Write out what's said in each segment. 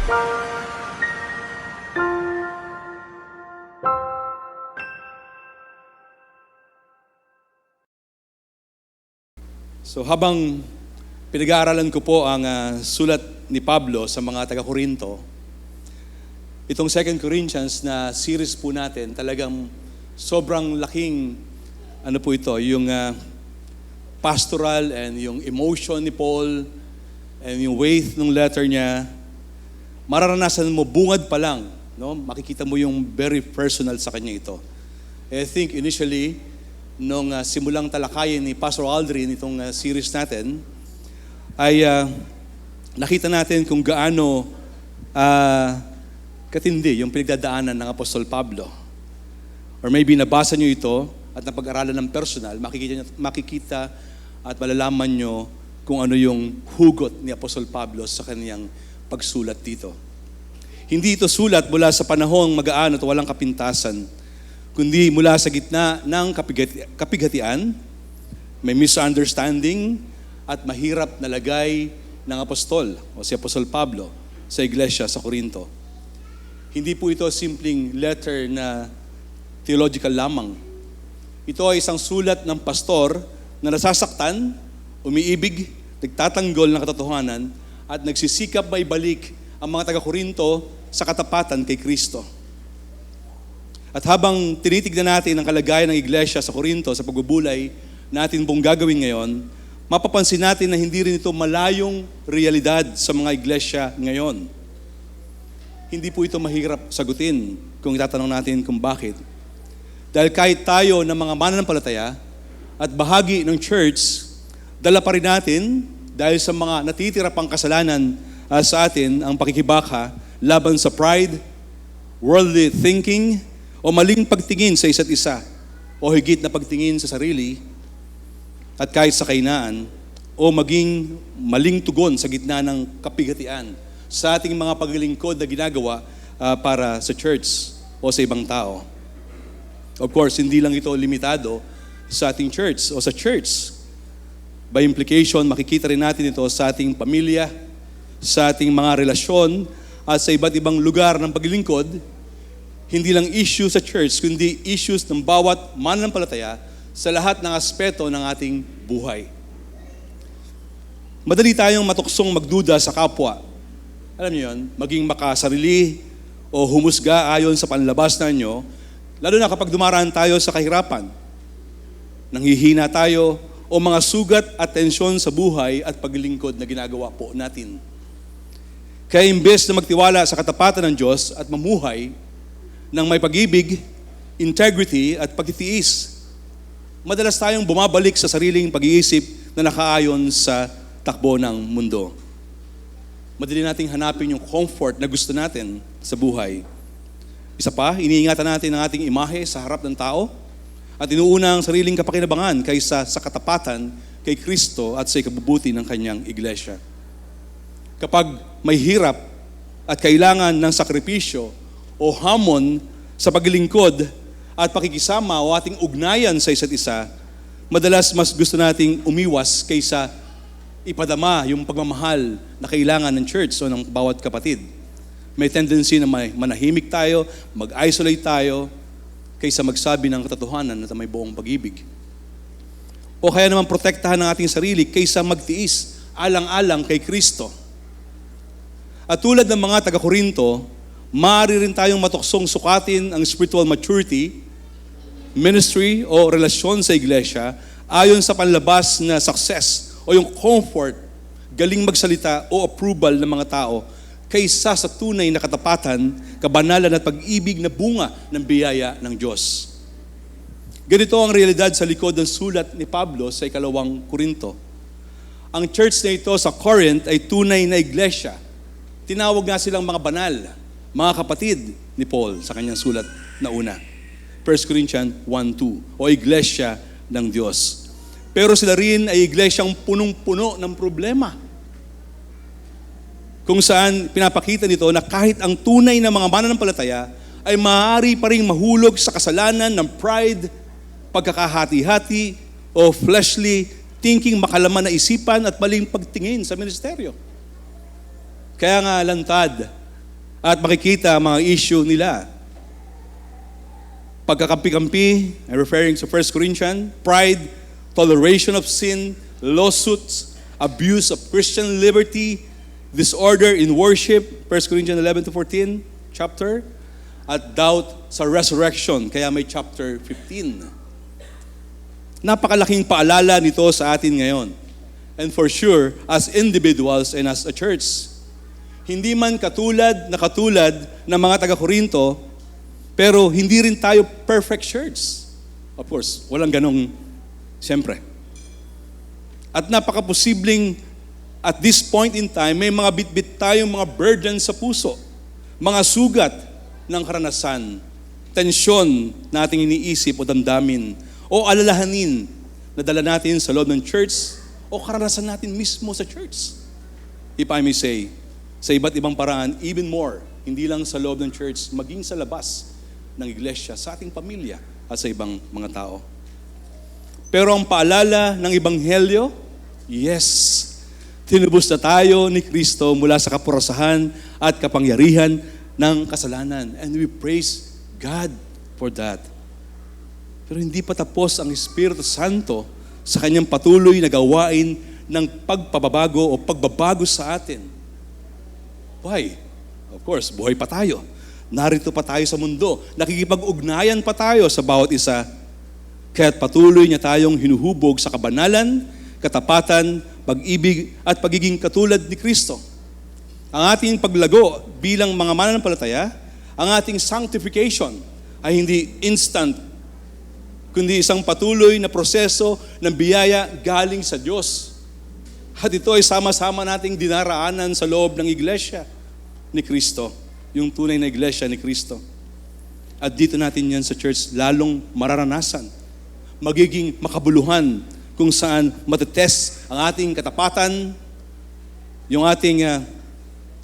So habang pinag-aaralan ko po ang sulat ni Pablo sa mga taga-Korinto, itong 2 Corinthians na series po natin, talagang sobrang laking po ito, yung pastoral and yung emotion ni Paul and yung weight ng letter niya. Mararanasan mo bungad pa lang, no? Makikita mo yung very personal sa kanya ito. I think initially, nung simulang talakayin ni Pastor Aldrin itong series natin, ay nakita natin kung gaano katindi yung pinagdadaanan ng Apostol Pablo. Or maybe nabasa nyo ito at napag-aralan ng personal, makikita at malalaman nyo kung ano yung hugot ni Apostol Pablo sa kaniyang pagsulat dito. Hindi ito sulat mula sa panahong magaan at walang kapintasan, kundi mula sa gitna ng kapighatian, may misunderstanding at mahirap na lagay ng apostol o si Apostol Pablo sa iglesia sa Corinto. Hindi po ito simpleng letter na theological lamang. Ito ay isang sulat ng pastor na nasasaktan, umiibig, nagtatanggol ng katotohanan at nagsisikap maibalik ang mga taga-Korinto sa katapatan kay Kristo. At habang tinitignan natin ang kalagayan ng iglesia sa Corinto sa pagbubulay natin pong gagawin ngayon, mapapansin natin na hindi rin ito malayong realidad sa mga iglesia ngayon. Hindi po ito mahirap sagutin kung itatanong natin kung bakit. Dahil kahit tayo ng mga mananampalataya at bahagi ng church, dala pa rin natin dahil sa mga natitira pang kasalanan sa atin ang pakikibaka laban sa pride, worldly thinking, o maling pagtingin sa isa't isa, o higit na pagtingin sa sarili, at kahit sa kainaan, o maging maling tugon sa gitna ng kapighatian sa ating mga paglilingkod na ginagawa para sa church o sa ibang tao. Of course, hindi lang ito limitado sa ating church o sa church. By implication, makikita rin natin ito sa ating pamilya, sa ating mga relasyon, at sa iba't ibang lugar ng paglilingkod. Hindi lang issue sa church, kundi issues ng bawat mananampalataya sa lahat ng aspeto ng ating buhay. Madali tayong matuksong magduda sa kapwa. Alam niyo yun, maging makasarili o humusga ayon sa panlabas na inyo, lalo na kapag dumaraan tayo sa kahirapan. Nanghihina tayo o mga sugat at tensyon sa buhay at paglilingkod na ginagawa po natin. Kaya imbes na magtiwala sa katapatan ng Diyos at mamuhay ng may pag-ibig, integrity at pagtitiis, madalas tayong bumabalik sa sariling pag-iisip na nakaayon sa takbo ng mundo. Madali nating hanapin yung comfort na gusto natin sa buhay. Isa pa, iniingatan natin ang ating imahe sa harap ng tao at inuuna ang sariling kapakinabangan kaysa sa katapatan kay Kristo at sa ikabubuti ng kanyang iglesia. Kapag may hirap at kailangan ng sakripisyo o hamon sa paglilingkod at pakikisama o ating ugnayan sa isa't isa, madalas mas gusto nating umiwas kaysa ipadama yung pagmamahal na kailangan ng church o ng bawat kapatid. May tendency na manahimik tayo, mag-isolate tayo, kaysa magsabi ng katotohanan na may buong pag-ibig. O kaya naman protektahan ang ating sarili kaysa magtiis alang-alang kay Kristo. At tulad ng mga taga-Korinto, maaari rin tayong matuksong sukatin ang spiritual maturity, ministry o relasyon sa iglesia ayon sa panlabas na success o yung comfort, galing magsalita o approval ng mga tao kaysa sa tunay na katapatan, kabanalan at pag-ibig na bunga ng biyaya ng Diyos. Ganito ang realidad sa likod ng sulat ni Pablo sa 2 Korinto. Ang church na ito sa Corinth ay tunay na iglesia. Tinawag nga silang mga banal, mga kapatid ni Paul sa kanyang sulat na una. 1 Corinthians 1:2 o iglesia ng Diyos. Pero sila rin ay iglesyang punong-puno ng problema. Kung saan pinapakita nito na kahit ang tunay na mga mananampalataya ay maaari pa rin mahulog sa kasalanan ng pride, pagkakahati-hati o fleshly thinking, makalaman na isipan at maling pagtingin sa ministeryo. Kaya nga lantad at makikita ang mga issue nila. Pagkakampi-kampi, I'm referring to 1 Corinthians, pride, toleration of sin, lawsuits, abuse of Christian liberty, disorder in worship, 1 Corinthians 11-14 chapter, at doubt sa resurrection, kaya may chapter 15. Napakalaking paalala nito sa atin ngayon. And for sure, as individuals and as a church, hindi man katulad ng mga taga-Korinto, pero hindi rin tayo perfect church. Of course, walang ganong, siyempre. At napaka-posibleng at this point in time, may mga bit-bit tayong mga burden sa puso, mga sugat ng karanasan, tensyon na ating iniisip o damdamin, o alalahanin na dala natin sa loob ng church, o karanasan natin mismo sa church. If I may say, sa iba't ibang paraan, even more, hindi lang sa loob ng church, maging sa labas ng iglesia, sa ating pamilya, at sa ibang mga tao. Pero ang paalala ng Ebanghelyo, yes, tinubos na tayo ni Kristo mula sa kapurasahan at kapangyarihan ng kasalanan. And we praise God for that. Pero hindi pa tapos ang Espiritu Santo sa kanyang patuloy na gawain ng pagpababago o pagbabago sa atin. Why? Of course, buhay pa tayo. Narito pa tayo sa mundo. Nakikipag-ugnayan pa tayo sa bawat isa. Kaya't patuloy niya tayong hinuhubog sa kabanalan, katapatan, pag-ibig at pagiging katulad ni Kristo. Ang ating paglago bilang mga mananampalataya, ang ating sanctification ay hindi instant, kundi isang patuloy na proseso ng biyaya galing sa Diyos. At ito ay sama-sama nating dinaraanan sa loob ng iglesia ni Kristo, yung tunay na iglesia ni Kristo. At dito natin yan sa church lalong mararanasan, magiging makabuluhan kung saan matetest ang ating katapatan, yung ating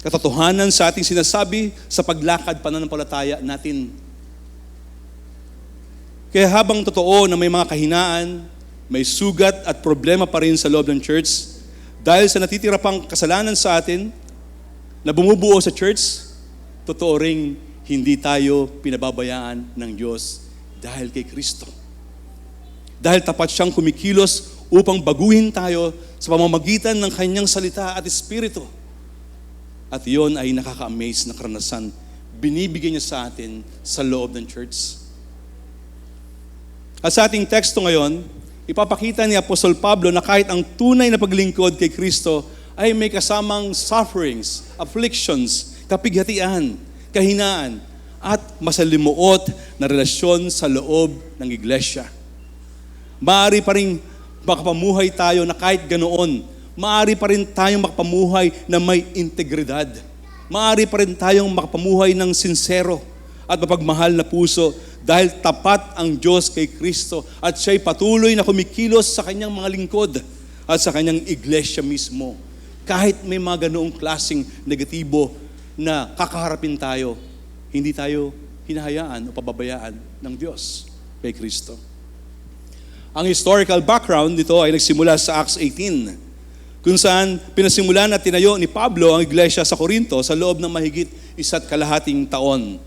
katotohanan sa ating sinasabi sa paglakad pananampalataya natin. Kaya habang totoo na may mga kahinaan, may sugat at problema pa rin sa loob ng church, dahil sa natitira pang kasalanan sa atin, na bumubuo sa church, totoo ring hindi tayo pinababayaan ng Diyos dahil kay Kristo. Dahil tapat siyang kumikilos upang baguhin tayo sa pamamagitan ng kanyang salita at espiritu. At iyon ay nakaka-amaze na karanasan. Binibigyan niya sa atin sa loob ng church. At sa ating teksto ngayon, ipapakita ni Apostol Pablo na kahit ang tunay na paglingkod kay Kristo ay may kasamang sufferings, afflictions, kapighatian, kahinaan, at masalimuot na relasyon sa loob ng iglesia. Maaari pa rin makapamuhay tayo na kahit ganoon, maaari pa rin tayong makapamuhay na may integridad. Maaari pa rin tayong makapamuhay ng sincero at mapagmahal na puso dahil tapat ang Diyos kay Kristo at siya'y patuloy na kumikilos sa kanyang mga lingkod at sa kanyang iglesia mismo. Kahit may mga ganoong klaseng negatibo na kakaharapin tayo, hindi tayo hinahayaan o pababayaan ng Diyos kay Kristo. Ang historical background nito ay nagsimula sa Acts 18, kung saan pinasimulan at tinayo ni Pablo ang iglesia sa Corinto sa loob ng mahigit 1.5 taon.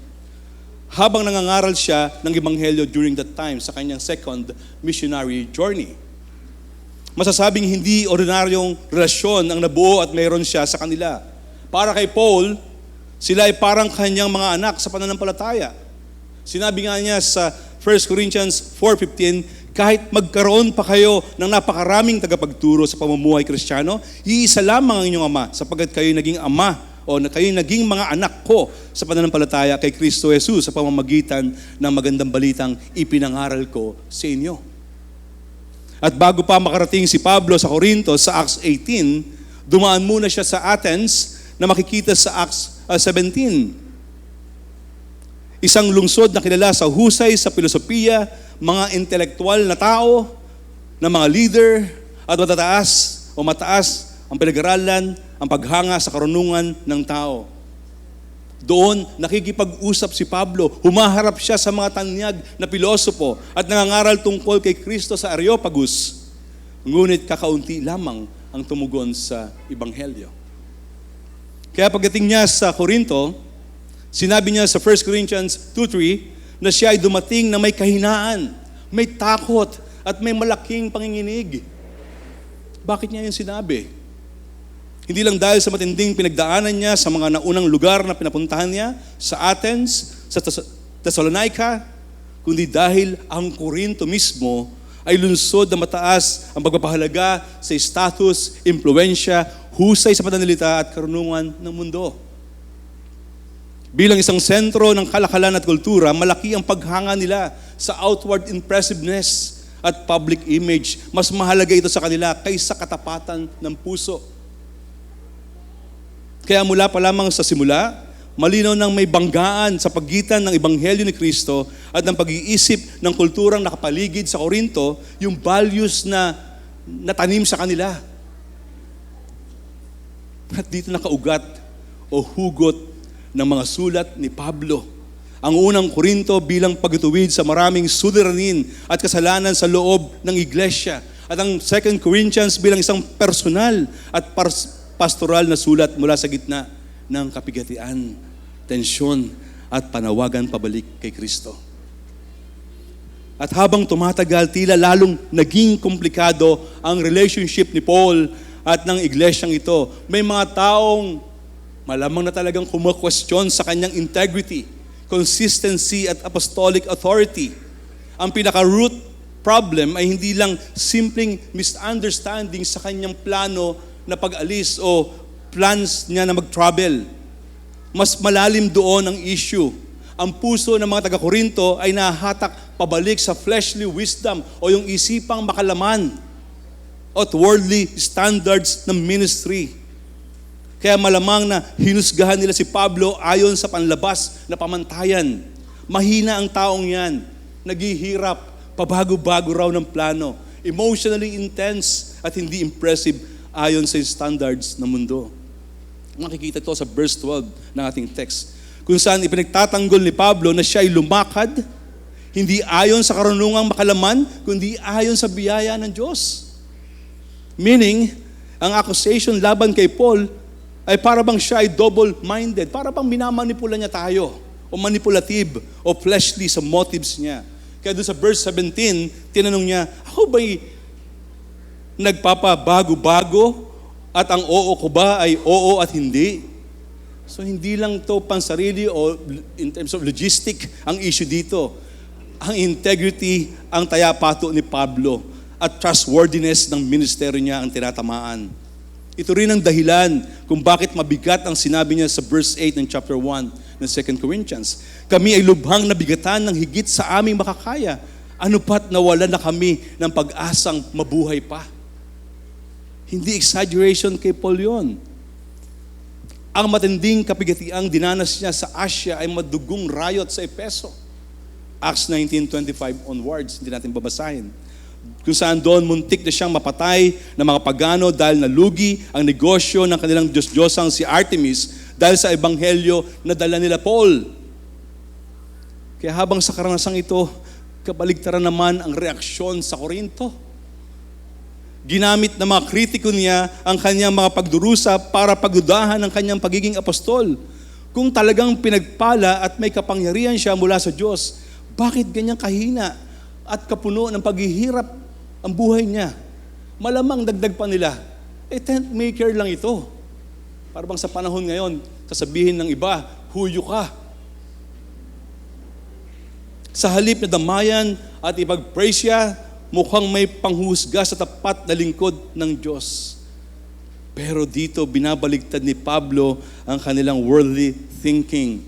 Habang nangangaral siya ng Ebanghelyo during that time sa kanyang second missionary journey. Masasabing hindi ordinaryong relasyon ang nabuo at mayroon siya sa kanila. Para kay Paul, sila ay parang kanyang mga anak sa pananampalataya. Sinabi nga niya sa 1 Corinthians 4:15, kahit magkaroon pa kayo ng napakaraming tagapagturo sa pamumuhay Kristiyano, iisa lamang ang inyong ama sapagkat kayo naging ama o na kayo naging mga anak ko sa pananampalataya kay Kristo Jesus sa pamamagitan ng magandang balitang ipinangaral ko sa inyo. At bago pa makarating si Pablo sa Corinto sa Acts 18, dumaan muna siya sa Athens na makikita sa Acts 17. Isang lungsod na kilala sa husay sa filosofiya, mga intelektual na tao, na mga leader, at mataas ang pinag-aralan, ang paghanga sa karunungan ng tao. Doon, nakikipag-usap si Pablo, humaharap siya sa mga tanyag na pilosopo at nangangaral tungkol kay Kristo sa Areopagus. Ngunit kakaunti lamang ang tumugon sa Ebanghelyo. Kaya pagdating niya sa Corinto, Sinabi niya sa 1 Corinthians 2:3 na siya ay dumating na may kahinaan, may takot, at may malaking panginginig. Bakit niya yun sinabi? Hindi lang dahil sa matinding pinagdaanan niya sa mga naunang lugar na pinapuntahan niya, sa Athens, sa Thessalonica, kundi dahil ang Corinto mismo ay lunsod na mataas ang pagpapahalaga sa status, impluensya, husay sa pananalita at karunungan ng mundo. Bilang isang sentro ng kalakalan at kultura, malaki ang paghanga nila sa outward impressiveness at public image. Mas mahalaga ito sa kanila kaysa katapatan ng puso. Kaya mula pa lamang sa simula, malinaw nang may banggaan sa pagitan ng Ebanghelyo ni Kristo at ng pag-iisip ng kulturang nakapaligid sa Korinto, yung values na natanim sa kanila. At dito nakaugat o hugot ng mga sulat ni Pablo. Ang unang Korinto bilang pagtutuwid sa maraming suliranin at kasalanan sa loob ng iglesia. At ang 2 Corinthians bilang isang personal at pastoral na sulat mula sa gitna ng kapigatian, tensyon at panawagan pabalik kay Kristo. At habang tumatagal, tila lalong naging komplikado ang relationship ni Paul at ng iglesyang ito. May mga taong malamang na talagang kumakwestiyon sa kanyang integrity, consistency at apostolic authority. Ang pinaka-root problem ay hindi lang simpleng misunderstanding sa kanyang plano na pag-alis o plans niya na mag-travel. Mas malalim doon ang issue. Ang puso ng mga taga-Korinto ay nahahatak pabalik sa fleshly wisdom o yung isipang makalaman at worldly standards ng ministry. Kaya malamang na hinusgahan nila si Pablo ayon sa panlabas na pamantayan. Mahina ang taong yan. Naghihirap, pabago-bago raw ng plano. Emotionally intense at hindi impressive ayon sa standards ng mundo. Makikita ito sa verse 12 ng ating text. Kung saan ipinagtatanggol ni Pablo na siya ay lumakad, hindi ayon sa karunungang makalaman, kundi ayon sa biyaya ng Diyos. Meaning, ang accusation laban kay Paul ay para bang siya ay double-minded, para bang minamanipula niya tayo, o manipulative, o fleshly sa motives niya. Kaya doon sa verse 17, tinanong niya, ako ba'y nagpapabago-bago at ang oo ko ba ay oo at hindi? So hindi lang to pansarili o in terms of logistic ang issue dito. Ang integrity ang tayapato ni Pablo at trustworthiness ng ministeryo niya ang tinatamaan. Ito rin ang dahilan kung bakit mabigat ang sinabi niya sa verse 8 ng chapter 1 ng 2 Corinthians. Kami ay lubhang nabigatan ng higit sa aming makakaya. Ano pat nawala na kami ng pag-asang mabuhay pa. Hindi exaggeration kay Paul yun. Ang matinding kapigatiang dinanas niya sa Asia ay madugong riot sa Efeso. Acts 19:25 onwards, hindi natin babasahin. Kung saan doon muntik na siyang mapatay ng mga pagano dahil nalugi ang negosyo ng kanilang Diyos-Diyosang si Artemis dahil sa ebanghelyo na dala nila Paul. Kaya habang sa karanasang ito, kabaligtaran naman ang reaksyon sa Korinto. Ginamit ng mga kritiko niya ang kanyang mga pagdurusa para pagdudahan ng kanyang pagiging apostol. Kung talagang pinagpala at may kapangyarihan siya mula sa Diyos, bakit ganyang kahina at kapuno ng paghihirap ang buhay niya? Malamang dagdag pa nila, tent maker lang ito. Para bang sa panahon ngayon, sasabihin ng iba, huyo ka. Sa halip na damayan at ipag-praise siya, mukhang may panghusga sa tapat na lingkod ng Diyos. Pero dito, binabaligtad ni Pablo ang kanilang worldly thinking.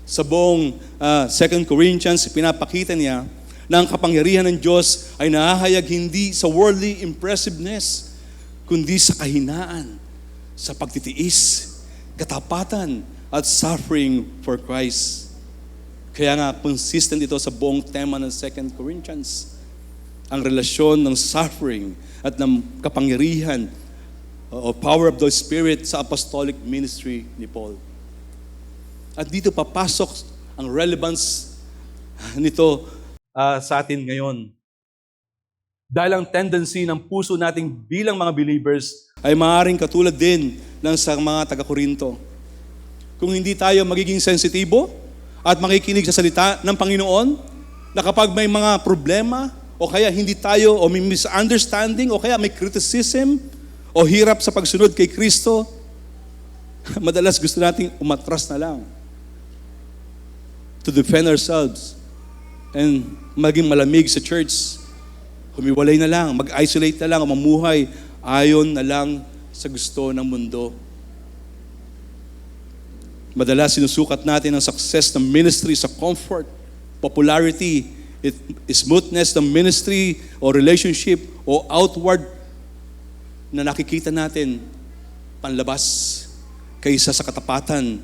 Sa buong 2 Corinthians, pinapakita niya na ang kapangyarihan ng Diyos ay nahahayag hindi sa worldly impressiveness, kundi sa kahinaan, sa pagtitiis, katapatan, at suffering for Christ. Kaya nga, consistent ito sa buong tema ng 2 Corinthians. Ang relasyon ng suffering at ng kapangyarihan o power of the Spirit sa apostolic ministry ni Paul. At dito papasok ang relevance nito sa atin ngayon. Dahil ang tendency ng puso nating bilang mga believers ay maaaring katulad din ng sa mga taga-Korinto. kung hindi tayo magiging sensitibo at makikinig sa salita ng Panginoon, na kapag may mga problema, o kaya hindi tayo, o may misunderstanding, o kaya may criticism, o hirap sa pagsunod kay Kristo, madalas gusto nating umatras na lang to defend ourselves and maging malamig sa church. Humiwalay na lang, mag-isolate na lang, o mamuhay ayon na lang sa gusto ng mundo. Madalas sinusukat natin ang success ng ministry sa comfort, popularity, smoothness ng ministry o relationship o outward na nakikita natin panlabas kaysa sa katapatan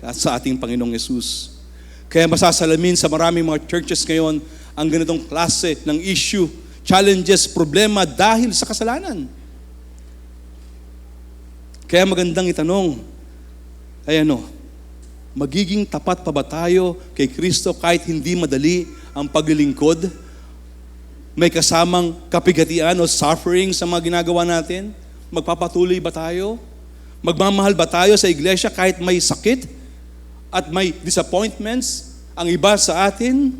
at sa ating Panginoong Yesus. Kaya masasalamin sa maraming mga churches ngayon ang ganitong klase ng issue, challenges, problema dahil sa kasalanan. Kaya magandang itanong, magiging tapat pa ba tayo kay Kristo kahit hindi madali ang paglilingkod? May kasamang kapigatian o suffering sa mga ginagawa natin? Magpapatuloy ba tayo? Magmamahal ba tayo sa iglesia kahit may sakit at may disappointments ang iba sa atin?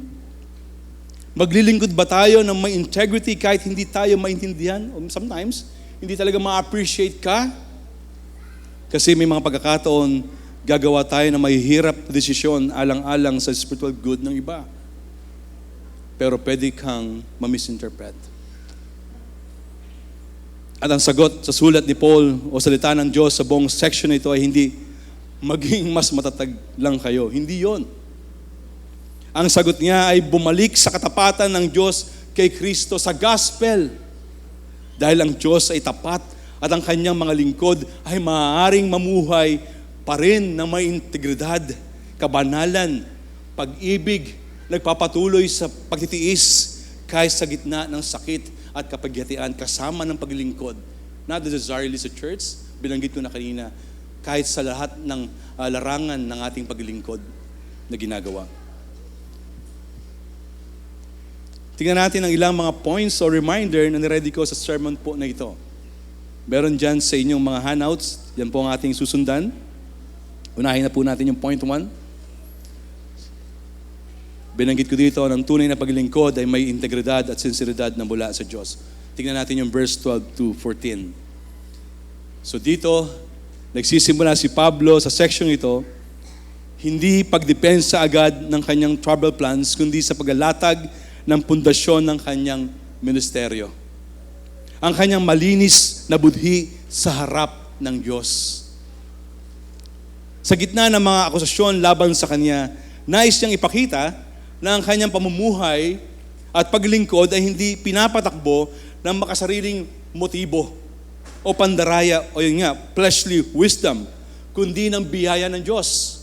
Maglilingkod ba tayo ng may integrity kahit hindi tayo maintindihan? O sometimes, hindi talaga ma-appreciate ka? Kasi may mga pagkakataon, gagawa tayo ng mahihirap na desisyon alang-alang sa spiritual good ng iba. Pero pwede kang ma-misinterpret. At ang sagot sa sulat ni Paul o salita ng Diyos sa buong section na ito ay hindi maging mas matatag lang kayo. Hindi yon. Ang sagot niya ay bumalik sa katapatan ng Diyos kay Kristo sa gospel. Dahil ang Diyos ay tapat at ang kanyang mga lingkod ay maaaring mamuhay pa rin na may integridad, kabanalan, pag-ibig, nagpapatuloy sa pagtitiis kahit sa gitna ng sakit at kapagyatian kasama ng paglilingkod. Not necessarily sa church, binanggit ko na kanina, kahit sa lahat ng larangan ng ating paglilingkod na ginagawa. Tingnan natin ang ilang mga points o reminder na niready ko sa sermon po na ito. Meron dyan sa inyong mga handouts, yan po ang ating susundan. Unahin na po natin yung point 1. Binanggit ko dito, ng tunay na paglilingkod ay may integridad at sinseridad na mula sa Diyos. Tingnan natin yung verse 12 to 14. So dito, nagsisimula si Pablo sa section ito, hindi pagdepensa agad ng kanyang trouble plans, kundi sa paglalatag ng pundasyon ng kanyang ministeryo. Ang kanyang malinis na budhi sa harap ng Diyos. Sa gitna ng mga akusasyon laban sa kanya, nais niyang ipakita na ang kanyang pamumuhay at paglingkod ay hindi pinapatakbo ng makasariling motibo o pandaraya o yun nga, fleshly wisdom, kundi ng biyaya ng Diyos.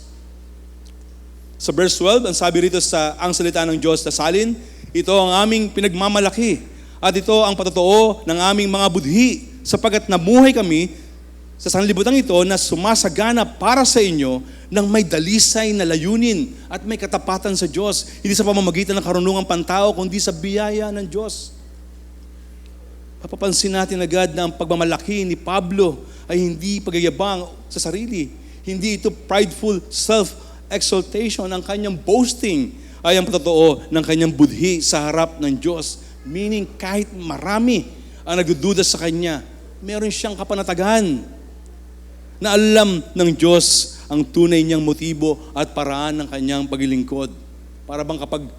Sa verse 12, ang sabi rito sa ang salita ng Diyos na salin, ito ang aming pinagmamalaki at ito ang patotoo ng aming mga budhi sapagkat namuhay kami sa sanlibutan ito na sumasagana para sa inyo ng may dalisay na layunin at may katapatan sa Diyos. Hindi sa pamamagitan ng karunungang pantao, kundi sa biyaya ng Diyos. Papapansin natin agad na ang pagmamalaki ni Pablo ay hindi pagyayabang sa sarili. Hindi ito prideful self-exaltation. Ang kanyang boasting ay ang patotoo ng kanyang budhi sa harap ng Diyos. Meaning kahit marami ang nagdududa sa kanya, meron siyang kapanatagan na alam ng Diyos ang tunay niyang motibo at paraan ng kanyang paglilingkod. Para bang kapag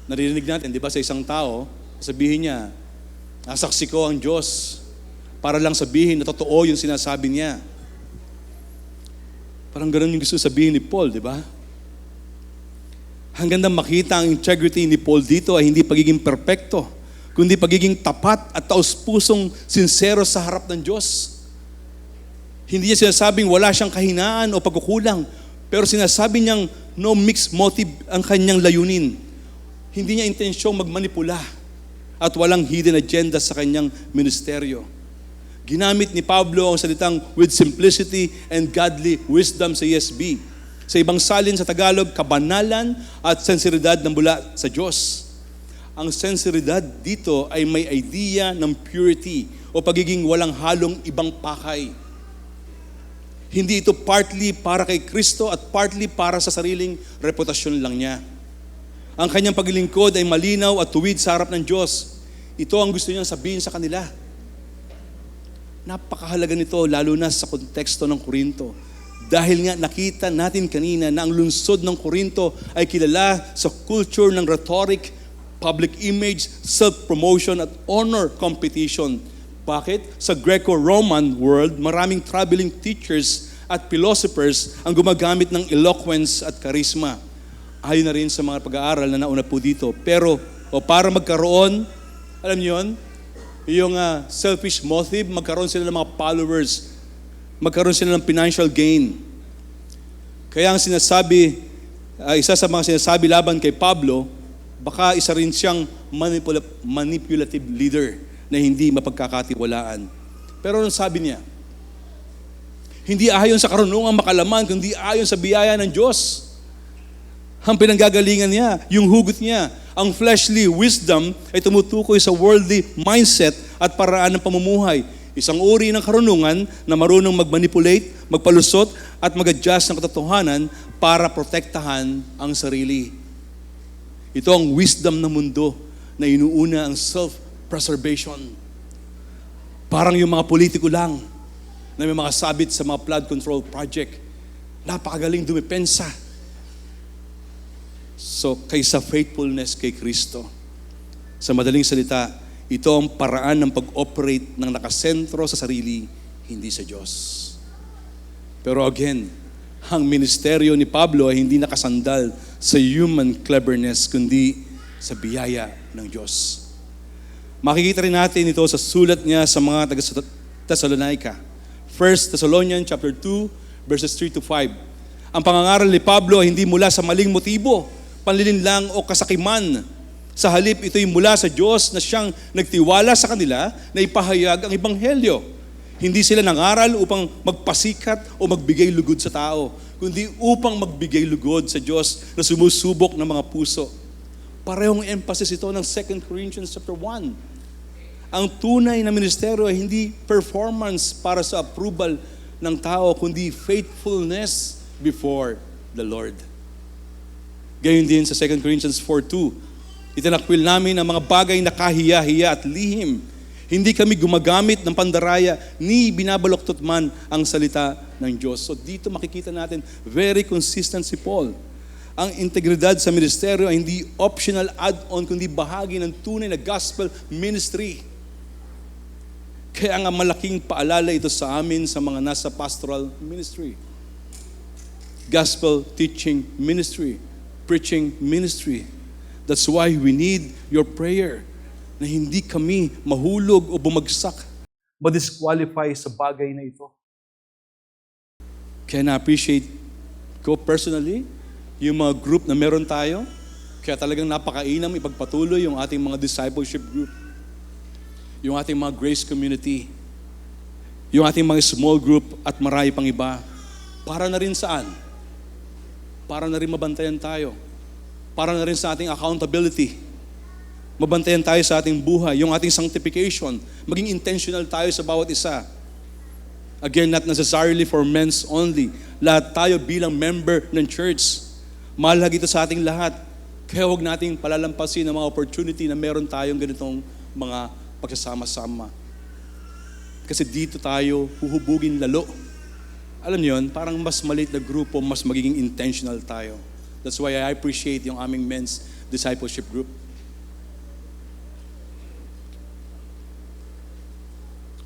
narinig natin, di ba, sa isang tao, sabihin niya, nasaksi ko ang Diyos, para lang sabihin na totoo yung sinasabi niya. Parang ganun yung gusto sabihin ni Paul, di ba? Hanggang na makita ang integrity ni Paul dito ay hindi pagiging perpekto, kundi pagiging tapat at taos-pusong sincero sa harap ng Diyos. Hindi niya sinasabing wala siyang kahinaan o pagkukulang, pero sinasabi niyang no mixed motive ang kanyang layunin. Hindi niya intensyong magmanipula at walang hidden agenda sa kanyang ministeryo. Ginamit ni Pablo ang salitang with simplicity and godly wisdom sa ESV. Sa ibang salin sa Tagalog, kabanalan at sensiridad na mula sa Diyos. Ang sensiridad dito ay may idea ng purity o pagiging walang halong ibang pakay. Hindi ito partly para kay Kristo at partly para sa sariling reputasyon lang niya. Ang kanyang paglilingkod ay malinaw at tuwid sa harap ng Diyos. Ito ang gusto niyang sabihin sa kanila. Napakahalaga nito lalo na sa konteksto ng Korinto. Dahil nga nakita natin kanina na ang lungsod ng Korinto ay kilala sa culture ng rhetoric, public image, self-promotion at honor competition. Bakit? Sa Greco-Roman world, maraming traveling teachers at philosophers ang gumagamit ng eloquence at charisma. Ayon na rin sa mga pag-aaral na nauna po dito. Pero para magkaroon, alam niyo yun, yung selfish motive, magkaroon sila ng mga followers, magkaroon sila ng financial gain. Kaya ang sinasabi, isa sa mga sinasabi laban kay Pablo, baka isa rin siyang manipulative leader na hindi mapagkakatiwalaan. Pero anong sabi niya? Hindi ayon sa karunungang makalaman, kundi ayon sa biyaya ng Diyos. Ang pinanggagalingan niya, yung hugot niya, ang fleshly wisdom ay tumutukoy sa worldly mindset at paraan ng pamumuhay. Isang uri ng karunungan na marunong mag-manipulate, magpalusot at mag-adjust ng katotohanan para protektahan ang sarili. Ito ang wisdom ng mundo na inuuna ang self-preservation. Parang yung mga politiko lang na may mga sabit sa mga flood control project. Napakagaling dumepensa. So, kaysa faithfulness kay Kristo. Sa madaling salita, ito ang paraan ng pag-operate ng nakasentro sa sarili, hindi sa Diyos. Pero again, ang ministeryo ni Pablo ay hindi nakasandal sa human cleverness, kundi sa biyaya ng Diyos. Makikita rin natin ito sa sulat niya sa mga taga-Thessalonica. 1 Thessalonians chapter 2, verses 3 to 5. Ang pangangaral ni Pablo ay hindi mula sa maling motibo, panlilinlang o kasakiman. Sa halip, ito'y mula sa Diyos na siyang nagtiwala sa kanila na ipahayag ang Ebanghelyo. Hindi sila nangaral upang magpasikat o magbigay lugod sa tao, kundi upang magbigay lugod sa Diyos na sumusubok ng mga puso. Parehong emphasis ito ng 2 Corinthians chapter 1. Ang tunay na ministeryo ay hindi performance para sa approval ng tao, kundi faithfulness before the Lord. Gayon din sa 2 Corinthians 4:2. Itinakwil namin ang mga bagay na kahiya-hiya at lihim. Hindi kami gumagamit ng pandaraya ni binabaloktot man ang salita ng Diyos. So dito makikita natin, very consistent si Paul. Ang integridad sa ministeryo ay hindi optional add-on, kundi bahagi ng tunay na gospel ministry. Kaya nga malaking paalala ito sa amin sa mga nasa pastoral ministry. Gospel teaching ministry, preaching ministry. That's why we need your prayer na hindi kami mahulog o bumagsak, ma-disqualify sa bagay na ito. Kaya na-appreciate ko personally yung mga group na meron tayo. Kaya talagang napakainam ipagpatuloy yung ating mga discipleship group, yung ating mga grace community, yung ating mga small group at marami pang iba. Para na rin saan? Para na rin mabantayan tayo. Para na rin sa ating accountability. Mabantayan tayo sa ating buhay, yung ating sanctification. Maging intentional tayo sa bawat isa. Again, not necessarily for men's only. Lahat tayo bilang member ng church. Mahalaga ito sa ating lahat. Kaya huwag nating palalampasin ang mga opportunity na meron tayong ganitong mga pagsasama-sama. Kasi dito tayo huhubugin lalo. Alam niyo yun, parang mas maliit na grupo, mas magiging intentional tayo. That's why I appreciate yung aming men's discipleship group.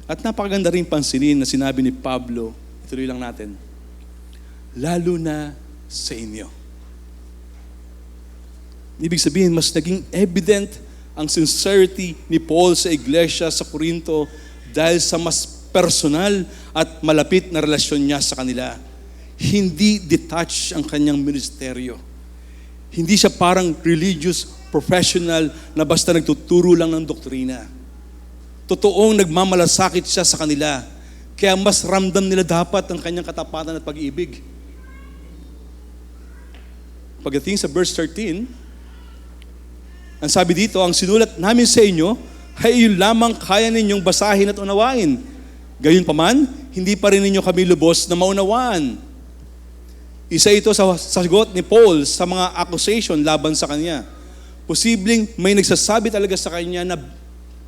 At napakaganda rin pansinin na sinabi ni Pablo, ituloy lang natin, lalo na sa inyo. Ibig sabihin, mas naging evident ang sincerity ni Paul sa iglesia sa Corinto dahil sa mas personal at malapit na relasyon niya sa kanila. Hindi detached ang kanyang ministeryo. Hindi siya parang religious professional na basta nagtuturo lang ng doktrina. Totoong nagmamalasakit siya sa kanila. Kaya mas ramdam nila dapat ang kanyang katapatan at pag-ibig. Pagdating sa verse 13, ang sabi dito, ang sinulat namin sa inyo, ay yun lamang kaya ninyong basahin at unawain. Gayunpaman, hindi pa rin ninyo kami lubos na maunawaan. Isa ito sa sagot ni Paul sa mga accusation laban sa kanya. Posibleng may nagsasabi talaga sa kanya na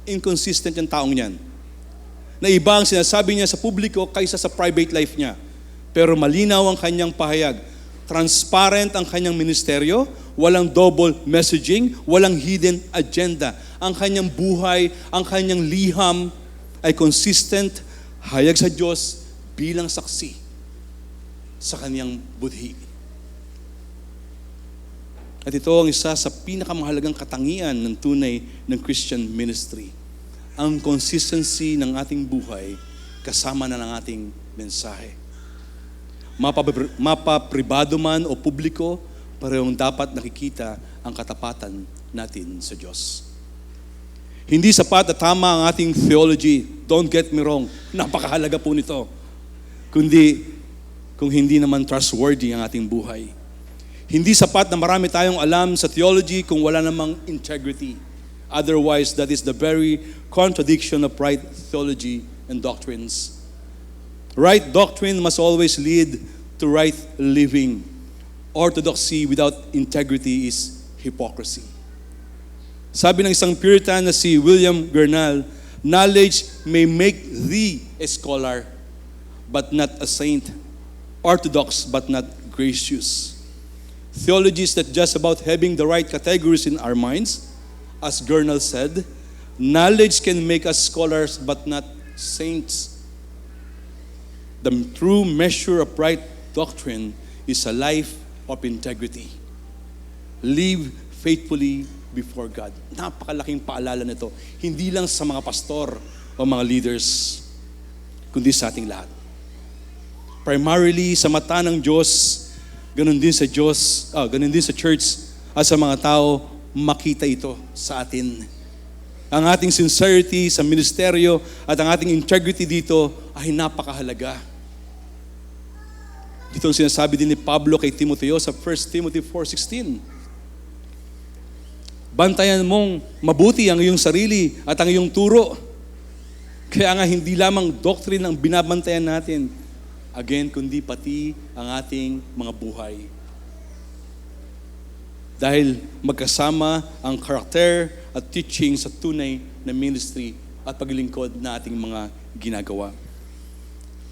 inconsistent yung taong yan. Na iba ang sinasabi niya sa publiko kaysa sa private life niya. Pero malinaw ang kanyang pahayag. Transparent ang kanyang ministeryo, walang double messaging, walang hidden agenda. Ang kanyang buhay, ang kanyang liham ay consistent, hayag sa Diyos bilang saksi sa kanyang budhi. At ito ang isa sa pinakamahalagang katangian ng tunay ng Christian ministry. Ang consistency ng ating buhay kasama na ng ating mensahe. Mapapribado man o publiko, parehong dapat nakikita ang katapatan natin sa Diyos. Hindi sapat at tama ang ating theology. Don't get me wrong. Napakahalaga po nito. Kundi, kung hindi naman trustworthy ang ating buhay. Hindi sapat na marami tayong alam sa theology kung wala namang integrity. Otherwise, that is the very contradiction of right theology and doctrines. Right doctrine must always lead to right living. Orthodoxy without integrity is hypocrisy. Sabi ng isang Puritan na si William Gurnall, knowledge may make thee a scholar, but not a saint. Orthodox, but not gracious. Theology is not just about having the right categories in our minds. As Gurnall said, knowledge can make us scholars, but not saints. The true measure of right doctrine is a life of integrity. Live faithfully before God. Napakalaking paalala nito. Hindi lang sa mga pastor o mga leaders, kundi sa ating lahat. Primarily sa mata ng Diyos, ganun din sa ganun din sa church at sa mga tao, makita ito sa atin. Ang ating sincerity sa ministeryo at ang ating integrity dito ay napakahalaga. Dito ang sinasabi din ni Pablo kay Timoteo sa 1 Timothy 4:16. Bantayan mong mabuti ang iyong sarili at ang iyong turo. Kaya nga hindi lamang doctrine ang binabantayan natin, again, kundi pati ang ating mga buhay. Dahil magkasama ang karakter at teaching sa tunay na ministry at paglilingkod na ating mga ginagawa.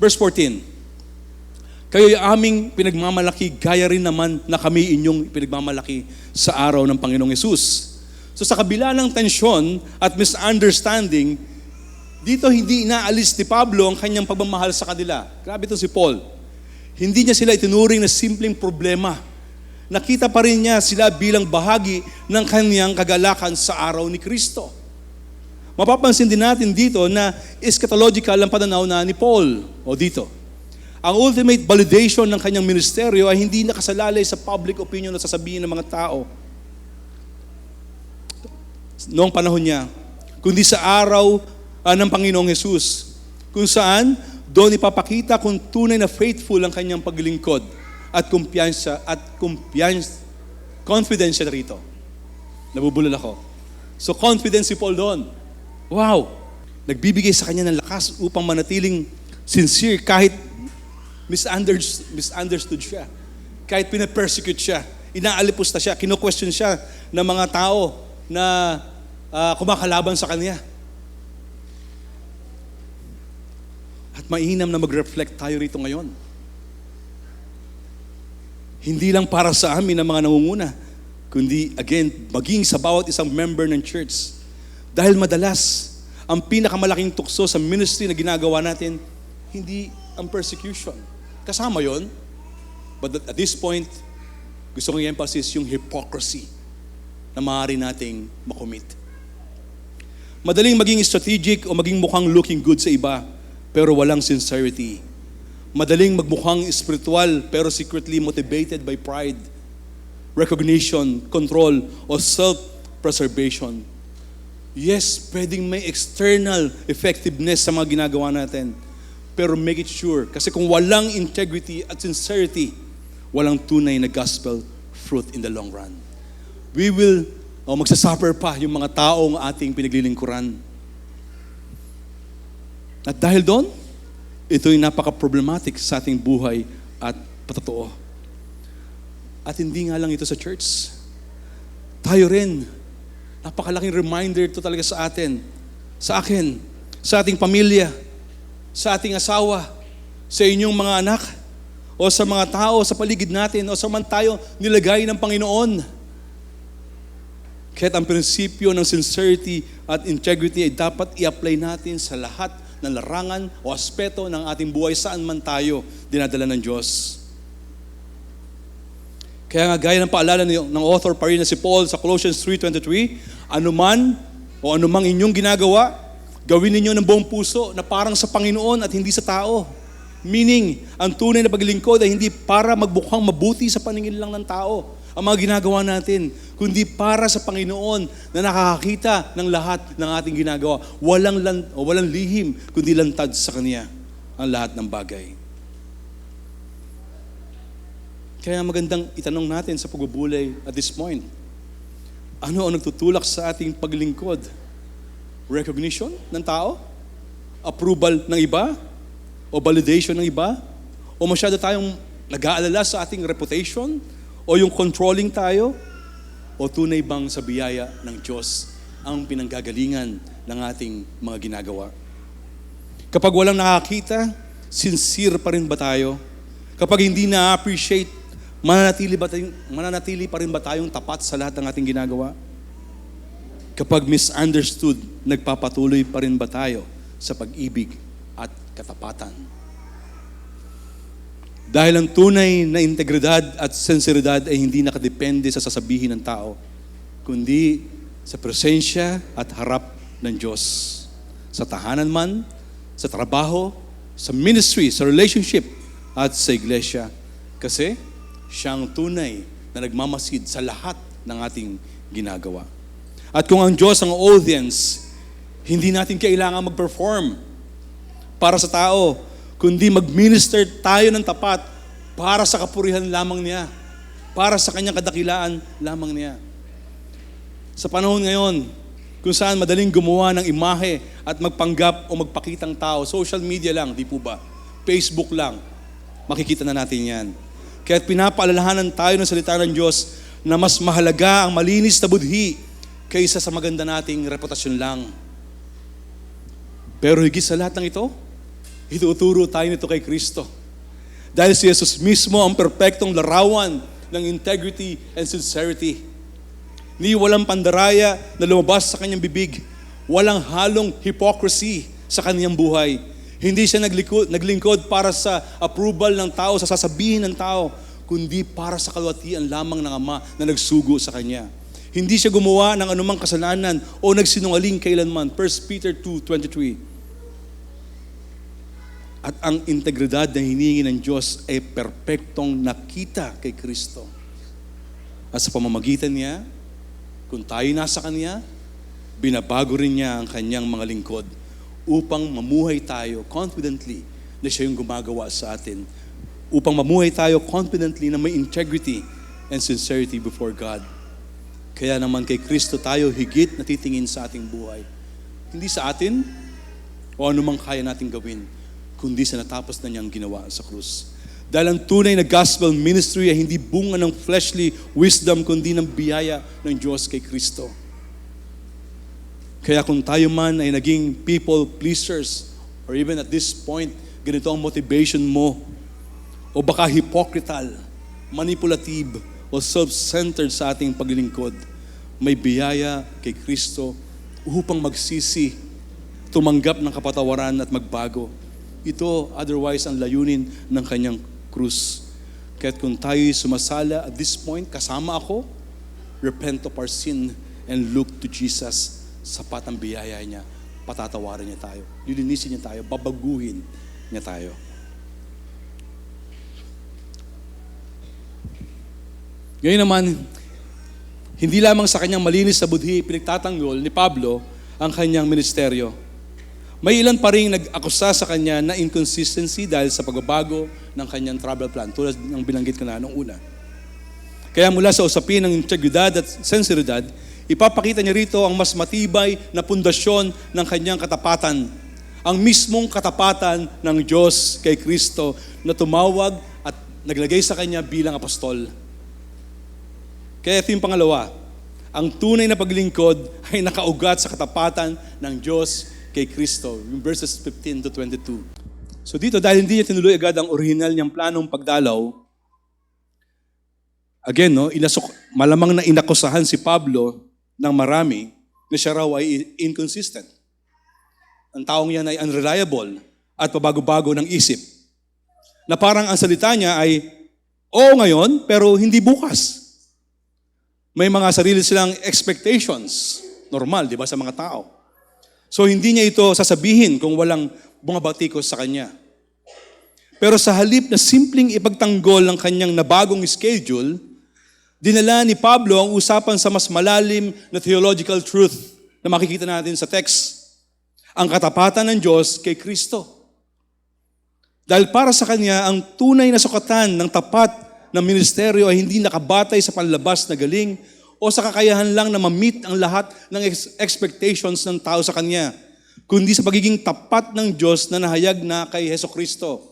Verse 14, kayo'y aming pinagmamalaki, gaya rin naman na kami inyong pinagmamalaki sa araw ng Panginoong Hesus. So sa kabila ng tensyon at misunderstanding, dito hindi inaalis ni Pablo ang kanyang pagmamahal sa kanila. Grabe ito si Paul. Hindi niya sila itinuring na simpleng problema. Nakita pa rin niya sila bilang bahagi ng kanyang kagalakan sa araw ni Kristo. Mapapansin din natin dito na eschatological ang pananaw na ni Paul. O dito. Ang ultimate validation ng kanyang ministeryo ay hindi nakasalalay sa public opinion na sasabihin ng mga tao noong panahon niya, kundi sa araw ng Panginoong Hesus, kung saan doon ipapakita kung tunay na faithful ang kanyang paglilingkod at confidence siya rito. Nabubulol ako. So confidence si Paul doon. Wow! Nagbibigay sa kanya ng lakas upang manatiling sincere kahit misunderstood siya. Kahit pinapersecute siya, inaalipusta siya, kino-question siya ng mga tao na kumakalaban sa kanya. At mainam na mag-reflect tayo rito ngayon. Hindi lang para sa amin ng mga nangunguna, kundi again, maging sa bawat isang member ng church. Dahil madalas, ang pinakamalaking tukso sa ministry na ginagawa natin, hindi ang persecution. Kasama yon. But at this point, gusto kong i-emphasize yung hypocrisy na maaari nating makomit. Madaling maging strategic o maging mukhang looking good sa iba, pero walang sincerity. Madaling magmukhang spiritual, pero secretly motivated by pride, recognition, control, o self-preservation. Yes, pwedeng may external effectiveness sa mga ginagawa natin, pero make it sure, kasi kung walang integrity at sincerity, walang tunay na gospel fruit in the long run. We will magsasuffer pa yung mga taong ating pinaglilingkuran. At dahil doon, Ito'y napaka-problematic sa ating buhay at patotoo. At hindi nga lang ito sa church. Tayo rin, napakalaking reminder ito talaga sa atin, sa akin, sa ating pamilya, sa ating asawa, sa inyong mga anak, o sa mga tao sa paligid natin, o sa man tayo nilagay ng Panginoon. Kaya't ang prinsipyo ng sincerity at integrity ay dapat i-apply natin sa lahat ng larangan o aspeto ng ating buhay saan man tayo dinadala ng Diyos. Kaya nga gaya ng paalala ng author pa rin na si Paul sa Colossians 3:23, anuman o anumang inyong ginagawa, gawin ninyo ng buong puso na parang sa Panginoon at hindi sa tao. Meaning, ang tunay na paglilingkod ay hindi para magbukhang mabuti sa paningin lang ng tao ang mga ginagawa natin, kundi para sa Panginoon na nakakakita ng lahat ng ating ginagawa. Walang lihim, kundi lantad sa Kanya ang lahat ng bagay. Kaya magandang itanong natin sa pagbubulay at this point, ano ang nagtutulak sa ating paglingkod? Recognition ng tao? Approval ng iba? O validation ng iba? O masyado tayong nag-aalala sa ating reputation? O yung controlling tayo? O tunay bang sa biyaya ng Diyos ang pinanggagalingan ng ating mga ginagawa? Kapag walang nakakita, sincere pa rin ba tayo? Kapag hindi na-appreciate, mananatili pa rin ba tayong tapat sa lahat ng ating ginagawa? Kapag misunderstood, nagpapatuloy pa rin ba tayo sa pag-ibig at katapatan? Dahil ang tunay na integridad at sinseridad ay hindi nakadepende sa sasabihin ng tao, kundi sa presensya at harap ng Diyos. Sa tahanan man, sa trabaho, sa ministry, sa relationship, at sa iglesia. Kasi siya ang tunay na nagmamasid sa lahat ng ating ginagawa. At kung ang Diyos ang audience, hindi natin kailangan mag-perform para sa tao, kundi mag-minister tayo ng tapat para sa kapurihan lamang niya, para sa kanyang kadakilaan lamang niya. Sa panahon ngayon, kung saan madaling gumawa ng imahe at magpanggap o magpakitang tao, social media lang, di po ba? Facebook lang, makikita na natin yan. Kaya't pinapaalalahanan tayo ng salita ng Diyos na mas mahalaga ang malinis na budhi kaysa sa maganda nating reputasyon lang. Pero higit sa lahat ng ito, ituturo tayo nito kay Kristo. Dahil si Jesus mismo ang perpektong larawan ng integrity and sincerity. Ni walang pandaraya na lumabas sa kanyang bibig, walang halong hypocrisy sa kanyang buhay. Hindi siya naglingkod para sa approval ng tao, sa sasabihin ng tao, kundi para sa kalwatian lamang ng Ama na nagsugo sa kanya. Hindi siya gumawa ng anumang kasalanan o nagsinungaling kailanman. 1 Peter 2:23. At ang integridad na hiningi ng Diyos ay perpektong nakita kay Kristo. At sa pamamagitan niya, kung tayo nasa Kanya, binabago rin niya ang Kanyang mga lingkod upang mamuhay tayo confidently na siya yung gumagawa sa atin. Upang mamuhay tayo confidently na may integrity and sincerity before God. Kaya naman kay Kristo tayo higit na titingin sa ating buhay. Hindi sa atin o anumang kaya nating gawin, kundi sa natapos na niyang ginawa sa krus. Dahil ang tunay na gospel ministry ay hindi bunga ng fleshly wisdom, kundi ng biyaya ng Diyos kay Kristo. Kaya kung tayo man ay naging people pleasers, or even at this point, ganito ang motivation mo, o baka hypocritical, manipulative, o self-centered sa ating paglilingkod, may biyaya kay Kristo upang magsisi, tumanggap ng kapatawaran at magbago. Ito, otherwise, ang layunin ng kanyang krus. Kaya't kung tayo'y sumasala at this point, kasama ako, repent of our sin and look to Jesus. Sapat ang biyaya niya, patatawarin niya tayo, lilinisin niya tayo, babaguhin niya tayo. Ngayon naman, hindi lamang sa kanyang malinis na budhi pinagtatanggol ni Pablo ang kanyang ministeryo. May ilan pa rin nag-akusa sa kanya na inconsistency dahil sa pagbabago ng kanyang travel plan, tulad ng binanggit ko na noong una. Kaya mula sa usapin ng integridad at sinseridad, ipapakita niya rito ang mas matibay na pundasyon ng kanyang katapatan Ang mismong katapatan ng Diyos kay Kristo na tumawag at naglagay sa Kanya bilang apostol. Kaya ito yung pangalawa. Ang tunay na paglingkod ay nakaugat sa katapatan ng Diyos kay Kristo. Yung verses 15 to 22. So dito, dahil hindi niya tinuloy agad ang original niyang planong pagdalaw, again, malamang na inakusahan si Pablo ng marami na siya raw ay inconsistent. Ang taong yan ay unreliable at pabago-bago ng isip. Na parang ang salita niya ay, oo ngayon, pero hindi bukas. May mga sarili silang expectations. Normal, di ba, sa mga tao. So hindi niya ito sasabihin kung walang bumabatikos sa kanya. Pero sa halip na simpleng ipagtanggol ng kanyang nabagong schedule, dinala ni Pablo ang usapan sa mas malalim na theological truth na makikita natin sa text. Ang katapatan ng Diyos kay Kristo. Dahil para sa Kanya, ang tunay na sukatan ng tapat na ministeryo ay hindi nakabatay sa panlabas na galing o sa kakayahan lang na ma-meet ang lahat ng expectations ng tao sa Kanya, kundi sa pagiging tapat ng Diyos na nahayag na kay Hesukristo.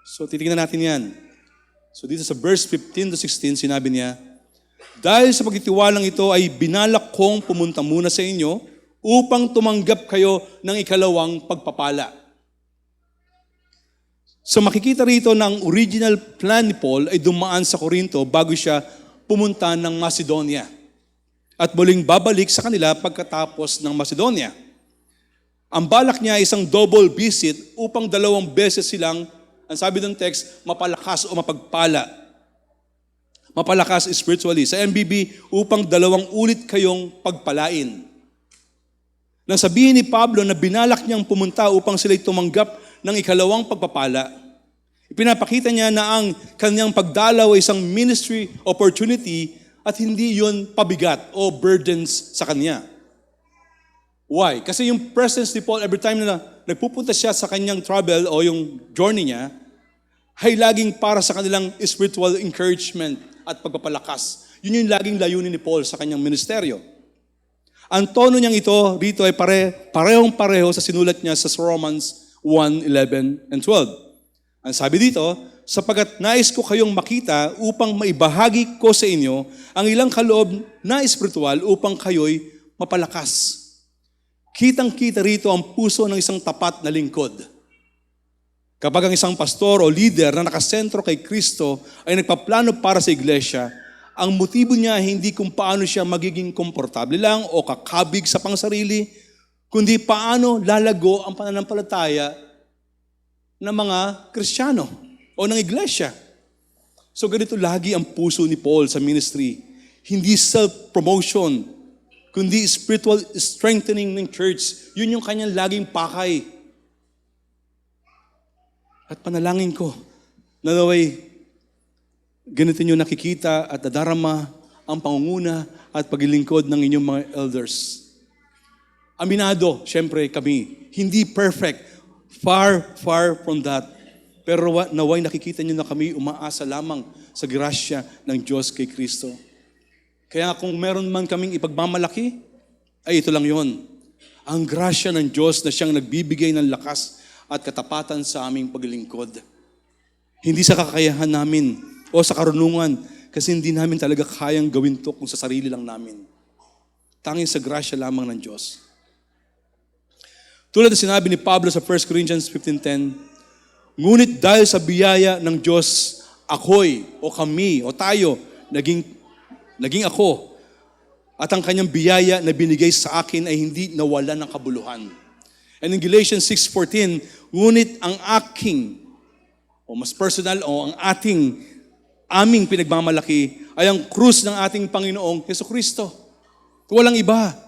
So titingnan natin yan. So dito sa verse 15 to 16, sinabi niya, dahil sa pagtitiwalang ito ay binalak kong pumunta muna sa inyo upang tumanggap kayo ng ikalawang pagpapala. So makikita rito na ang original plan ni Paul ay dumaan sa Corinto bago siya pumunta ng Macedonia. At muling babalik sa kanila pagkatapos ng Macedonia. Ang balak niya ay isang double visit upang 2 beses silang, ang sabi ng text, mapalakas o mapagpala. Mapalakas spiritually. Sa MBB, upang 2 ulit kayong pagpalain. Nang sabihin ni Pablo na binalak niyang pumunta upang sila'y tumanggap ng ikalawang pagpapala, ipinapakita niya na ang kanyang pagdalaw ay isang ministry opportunity at hindi yon pabigat o burdens sa kanya. Why? Kasi yung presence ni Paul every time na nagpupunta siya sa kanyang travel o yung journey niya, ay laging para sa kanilang spiritual encouragement at pagpapalakas. Yun yung laging layunin ni Paul sa kanyang ministeryo. Ang tono niyang ito dito ay parehong-pareho sa sinulat niya sa Romans 1:11 and 12. Ang sabi dito, sapagat nais ko kayong makita upang maibahagi ko sa inyo ang ilang kaloob na espiritual upang kayo'y mapalakas. Kitang-kita rito ang puso ng isang tapat na lingkod. Kapag ang isang pastor o leader na nakasentro kay Kristo ay nagpaplano para sa iglesia, ang motibo niya hindi kung paano siya magiging komportable lang o kakabig sa pangsarili, kundi paano lalago ang pananampalataya ng mga Kristiyano o ng iglesia. So ganito lagi ang puso ni Paul sa ministry. Hindi self-promotion, kundi spiritual strengthening ng church. Yun yung kanyang laging pakay. At panalangin ko na naway ganito nyo nakikita at nadarama ang pangunguna at paglilingkod ng inyong mga elders. Aminado, syempre kami, hindi perfect. Far from that. Pero naway nakikita nyo na kami umaasa lamang sa grasya ng Diyos kay Kristo. Kaya kung meron man kaming ipagmamalaki, ay ito lang yon. Ang grasya ng Diyos na siyang nagbibigay ng lakas at katapatan sa aming paglilingkod. Hindi sa kakayahan namin o sa karunungan, kasi hindi namin talaga kayang gawin to kung sa sarili lang namin. Tanging sa grasya lamang ng Diyos. Tulad na sinabi ni Pablo sa 1 Corinthians 15:10, ngunit dahil sa biyaya ng Diyos, ako'y o kami o tayo, naging ako, at ang kanyang biyaya na binigay sa akin ay hindi nawalan ng kabuluhan. And in Galatians 6:14, ngunit ang aking, o mas personal, o ang aming pinagmamalaki ay ang krus ng ating Panginoong Hesukristo. Walang iba.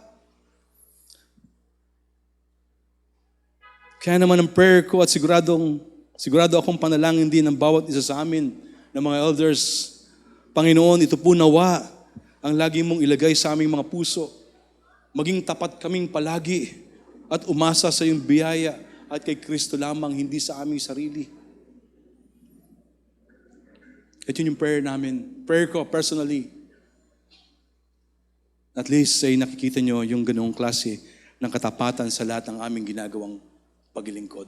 Kaya naman ang prayer ko at sigurado akong panalangin din ng bawat isa sa amin, ng mga elders, Panginoon, ito po nawa ang lagi mong ilagay sa aming mga puso. Maging tapat kaming palagi at umasa sa iyong biyaya at kay Kristo lamang, hindi sa aming sarili. Ito yung prayer namin. Prayer ko personally. At least ay nakikita nyo yung ganoong klase ng katapatan sa lahat ng aming ginagawang paglilingkod.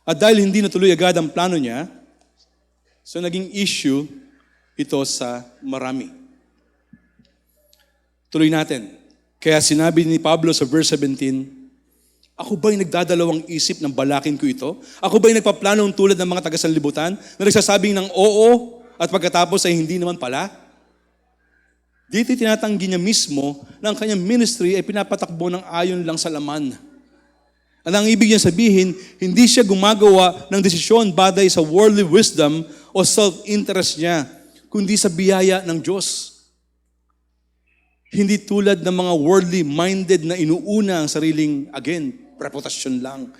At dahil hindi natuloy agad ang plano niya, so naging issue ito sa marami. Tuloy natin. Kaya sinabi ni Pablo sa verse 17, ako ba'y nagdadalawang isip ng balakin ko ito? Ako ba'y nagpaplanong tulad ng mga taga-sanlibutan na nagsasabing ng oo at pagkatapos ay hindi naman pala? Dito tinatanggi niya mismo na ang kanyang ministry ay pinapatakbo ng ayon lang sa laman. At ang ibig niya sabihin, hindi siya gumagawa ng desisyon batay sa worldly wisdom o self-interest niya, kundi sa biyaya ng Diyos. Hindi tulad ng mga worldly-minded na inuuna ang sariling, again, reputasyon lang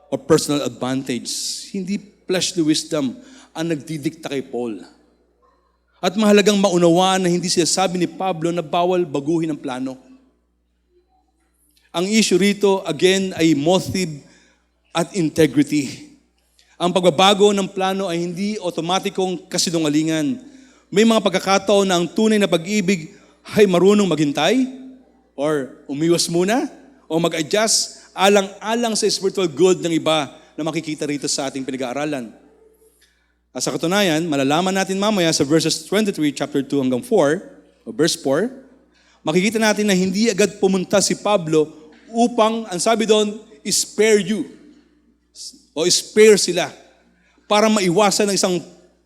o personal advantage. Hindi fleshly wisdom ang nagdidikta kay Paul. At mahalagang maunawaan na hindi sinasabi ni Pablo na bawal baguhin ang plano. Ang issue rito, again, ay motive at integrity. Ang pagbabago ng plano ay hindi otomatikong kasinungalingan. May mga pagkakataon na ang tunay na pag-ibig ay marunong maghintay or umiwas muna o mag-adjust alang-alang sa spiritual good ng iba na makikita rito sa ating pinag-aaralan. At sa katunayan, malalaman natin mamaya sa verses 23, chapter 2 hanggang 4, o verse 4, makikita natin na hindi agad pumunta si Pablo upang, ang sabi doon, spare you, o spare sila, para maiwasan ng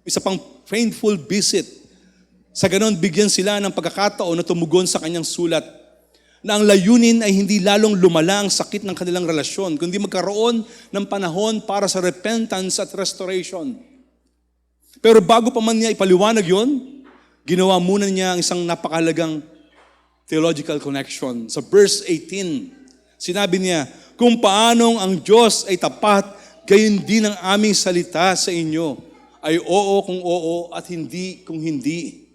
isa pang painful visit. Sa ganon, bigyan sila ng pagkakataon na tumugon sa kanyang sulat, na ang layunin ay hindi lalong lumala ang sakit ng kanilang relasyon, kundi magkaroon ng panahon para sa repentance at restoration. Pero bago pa man niya ipaliwanag yon, ginawa muna niya ang isang napakahalagang theological connection. Sa verse 18, sinabi niya, kung paanong ang Diyos ay tapat, gayon din ang aming salita sa inyo, ay oo kung oo at hindi kung hindi.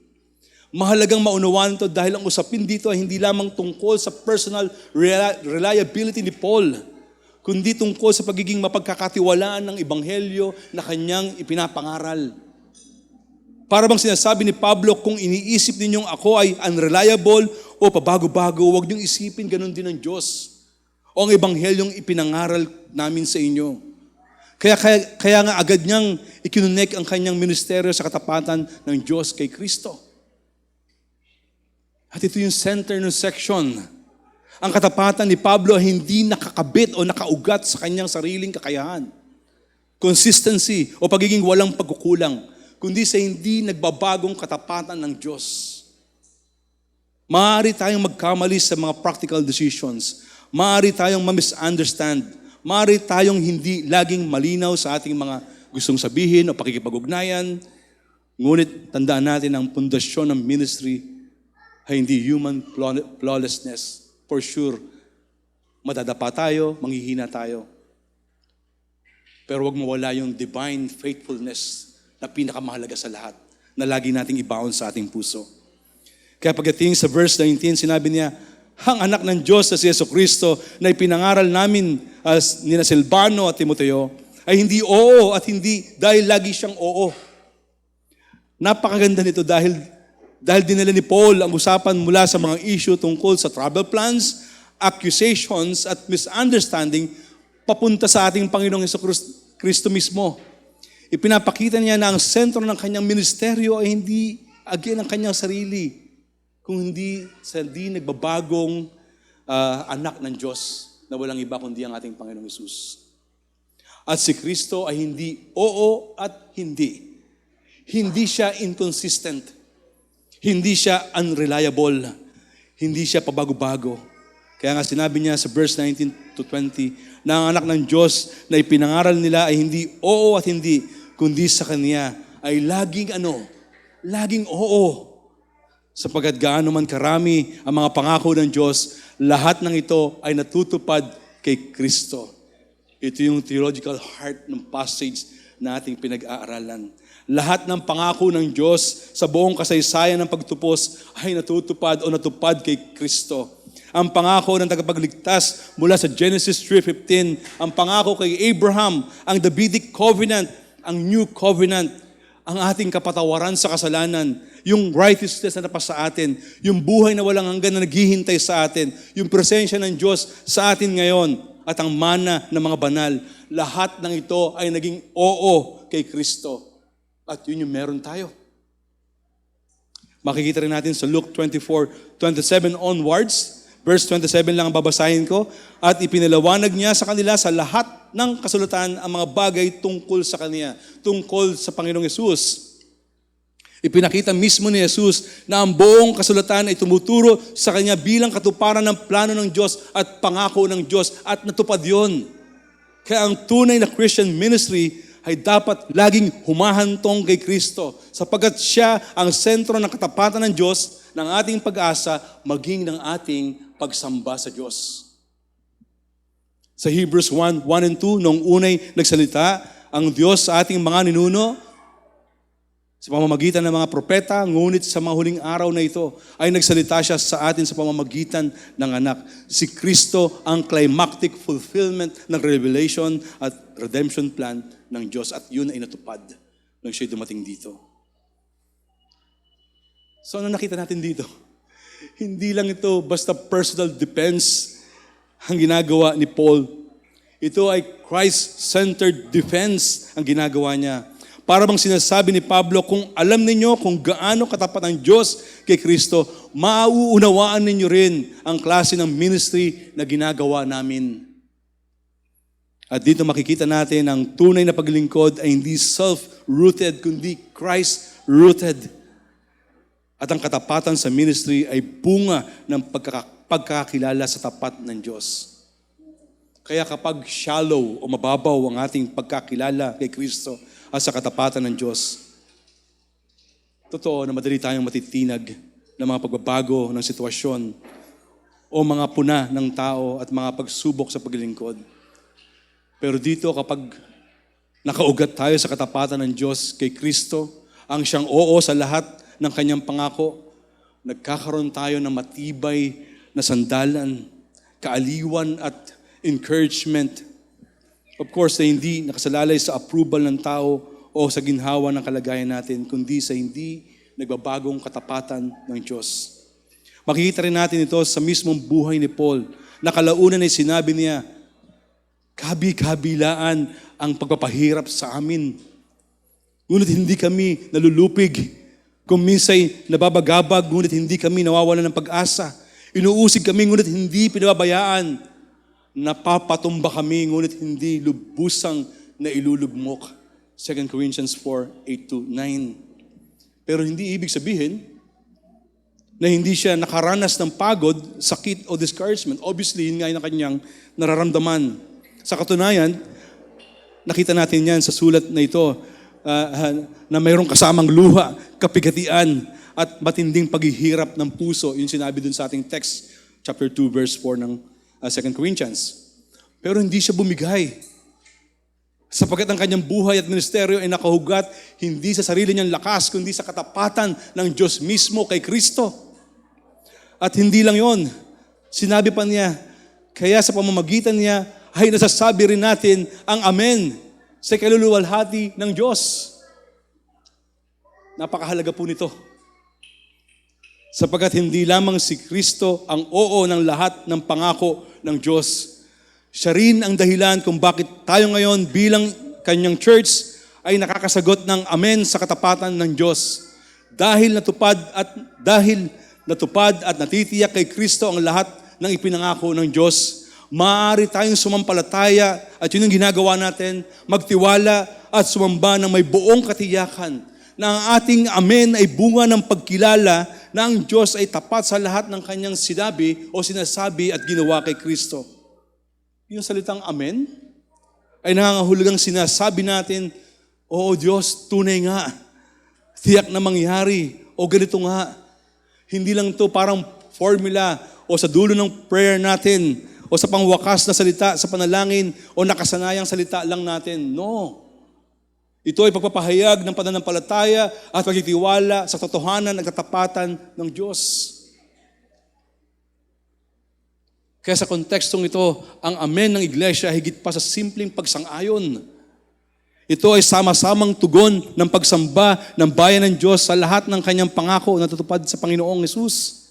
Mahalagang maunawaan ito dahil ang usapin dito ay hindi lamang tungkol sa personal reliability ni Paul, kundi tungkol sa pagiging mapagkakatiwalaan ng ebanghelyo na kanyang ipinapangaral. Para bang sinasabi ni Pablo, kung iniisip ninyong ako ay unreliable o pabago-bago, huwag niyong isipin ganun din ang Diyos o ang ebanghelyong ipinangaral namin sa inyo. Kaya nga agad niyang ikinunek ang kanyang ministeryo sa katapatan ng Diyos kay Kristo. At ito yung center ng section. Ang katapatan ni Pablo ay hindi nakakabit o nakaugat sa kanyang sariling kakayahan. Consistency o pagiging walang pagkukulang, kundi sa hindi nagbabagong katapatan ng Diyos. Maaari tayong magkamali sa mga practical decisions. Maaari tayong ma-misunderstand. Maaari tayong hindi laging malinaw sa ating mga gustong sabihin o pakikipag-ugnayan. Ngunit tandaan natin ang pundasyon ng ministry ay hindi human flawlessness. For sure, madadapa tayo, manghihina tayo. Pero huwag mawala yung divine faithfulness na pinakamahalaga sa lahat, na lagi nating ibaon sa ating puso. Kaya pagdating sa verse 19, sinabi niya, ang anak ng Diyos na si Jesucristo na ipinangaral namin as nina Silvano at Timoteo ay hindi oo at hindi dahil lagi siyang oo. Napakaganda nito dahil dinala ni Paul ang usapan mula sa mga issue tungkol sa travel plans, accusations at misunderstanding papunta sa ating Panginoong Jesucristo mismo. Ipinapakita niya na ang sentro ng kanyang ministeryo ay hindi, again, ang kanyang sarili, kung hindi sa di nagbabagong anak ng Diyos na walang iba kundi ang ating Panginoong Hesus. At si Kristo ay hindi oo at hindi. Hindi siya inconsistent. Hindi siya unreliable. Hindi siya pabago-bago. Kaya nga sinabi niya sa verse 19 to 20 na ang anak ng Diyos na ipinangaral nila ay hindi oo at hindi, kundi sa Kanya ay laging laging oo. Sapagkat gaano man karami ang mga pangako ng Diyos, lahat ng ito ay natutupad kay Kristo. Ito yung theological heart ng passage na ating pinag-aaralan. Lahat ng pangako ng Diyos sa buong kasaysayan ng pagtupos ay natutupad o natupad kay Kristo. Ang pangako ng tagapagligtas mula sa Genesis 3:15, ang pangako kay Abraham, ang Davidic covenant, ang new covenant, ang ating kapatawaran sa kasalanan, yung righteousness na napasa atin, yung buhay na walang hanggan na naghihintay sa atin, yung presensya ng Diyos sa atin ngayon, at ang mana ng mga banal, lahat ng ito ay naging oo kay Kristo. At yun yung meron tayo. Makikita rin natin sa Luke 24:27 onwards, verse 27 lang ang babasahin ko, at ipinaliwanag niya sa kanila sa lahat ng kasulatan ang mga bagay tungkol sa Kanya, tungkol sa Panginoong Yesus. Ipinakita mismo ni Jesus na ang buong kasulatan ay tumuturo sa Kanya bilang katuparan ng plano ng Diyos at pangako ng Diyos, at natupad yon. Kaya ang tunay na Christian ministry ay dapat laging humahantong kay Kristo, sapagkat Siya ang sentro ng katapatan ng Diyos, ng ating pag-asa, maging ng ating pagsamba sa Diyos. Sa Hebrews 1:1 and 2, noong unay nagsalita ang Diyos sa ating mga ninuno, sa pamamagitan ng mga propeta, ngunit sa mga huling araw na ito ay nagsalita siya sa atin sa pamamagitan ng anak. Si Kristo ang climactic fulfillment ng revelation at redemption plan ng Diyos, at yun ay natupad nang siya'y dumating dito. So ano nakita natin dito? Hindi lang ito basta personal defense ang ginagawa ni Paul. Ito ay Christ-centered defense ang ginagawa niya. Para bang sinasabi ni Pablo, kung alam ninyo kung gaano katapat ang Diyos kay Kristo, mauunawaan ninyo rin ang klase ng ministry na ginagawa namin. At dito makikita natin ang tunay na paglingkod ay hindi self-rooted, kundi Christ-rooted. At ang katapatan sa ministry ay bunga ng pagkakakilala sa tapat ng Diyos. Kaya kapag shallow o mababaw ang ating pagkakilala kay Kristo at sa katapatan ng Diyos, totoo na madali tayong matitinag ng mga pagbabago ng sitwasyon o mga puna ng tao at mga pagsubok sa paglilingkod. Pero dito kapag nakaugat tayo sa katapatan ng Diyos kay Kristo, ang siyang oo sa lahat ng kanyang pangako, nagkakaroon tayo ng matibay na sandalan, kaaliwan at encouragement. Of course, na hindi nakasalalay sa approval ng tao o sa ginhawa ng kalagayan natin, kundi sa hindi nagbabagong katapatan ng Diyos. Makikita rin natin ito sa mismong buhay ni Paul. Nakalaunan ay sinabi niya, kabi-kabilaan ang pagpapahirap sa amin. Ngunit hindi kami nalulupig. Kung minsay nababagabag, ngunit hindi kami nawawalan ng pag-asa. Inuusig kami, ngunit hindi pinababayaan. Napapatumba kami, ngunit hindi lubusang na ilulugmok. 2 Corinthians 4:8-9. Pero hindi ibig sabihin na hindi siya nakaranas ng pagod, sakit o discouragement. Obviously, yun nga yung kanyang nararamdaman. Sa katunayan, nakita natin yan sa sulat na ito, na mayroong kasamang luha, kapigatian, at matinding paghihirap ng puso. Yung sinabi dun sa ating text, chapter 2, verse 4 ng 2 Corinthians. Pero hindi siya bumigay. Sapagkat ang kanyang buhay at ministeryo ay nakahugat hindi sa sarili niyang lakas, kundi sa katapatan ng Diyos mismo kay Kristo. At hindi lang yon. Sinabi pa niya, kaya sa pamamagitan niya ay nasasabi rin natin ang amen sa kaluluwalhati ng Diyos. Napakahalaga po nito. Sapagkat hindi lamang si Kristo ang oo ng lahat ng pangako ng Diyos. Siya rin ang dahilan kung bakit tayo ngayon bilang kanyang church ay nakakasagot ng amen sa katapatan ng Diyos. Dahil natupad at natitiyak kay Kristo ang lahat ng ipinangako ng Diyos, maaari tayong sumampalataya at yun ang ginagawa natin, magtiwala at sumamba ng may buong katiyakan na ang ating amen ay bunga ng pagkilala na ang Diyos ay tapat sa lahat ng kanyang sinabi o sinasabi at ginawa kay Kristo. Yung salitang amen ay nangangahulugang sinasabi natin, oo Diyos, tunay nga, tiyak na mangyari, o ganito nga. Hindi lang to parang formula o sa dulo ng prayer natin o sa pangwakas na salita sa panalangin o nakasanayang salita lang natin. No. Ito ay pagpapahayag ng pananampalataya at pagtitiwala sa totohanan at katapatan ng Diyos. Kaya sa kontekstong ito, ang amen ng iglesia higit pa sa simpleng pagsang-ayon. Ito ay sama-samang tugon ng pagsamba ng bayan ng Diyos sa lahat ng kanyang pangako na natutupad sa Panginoong Hesus.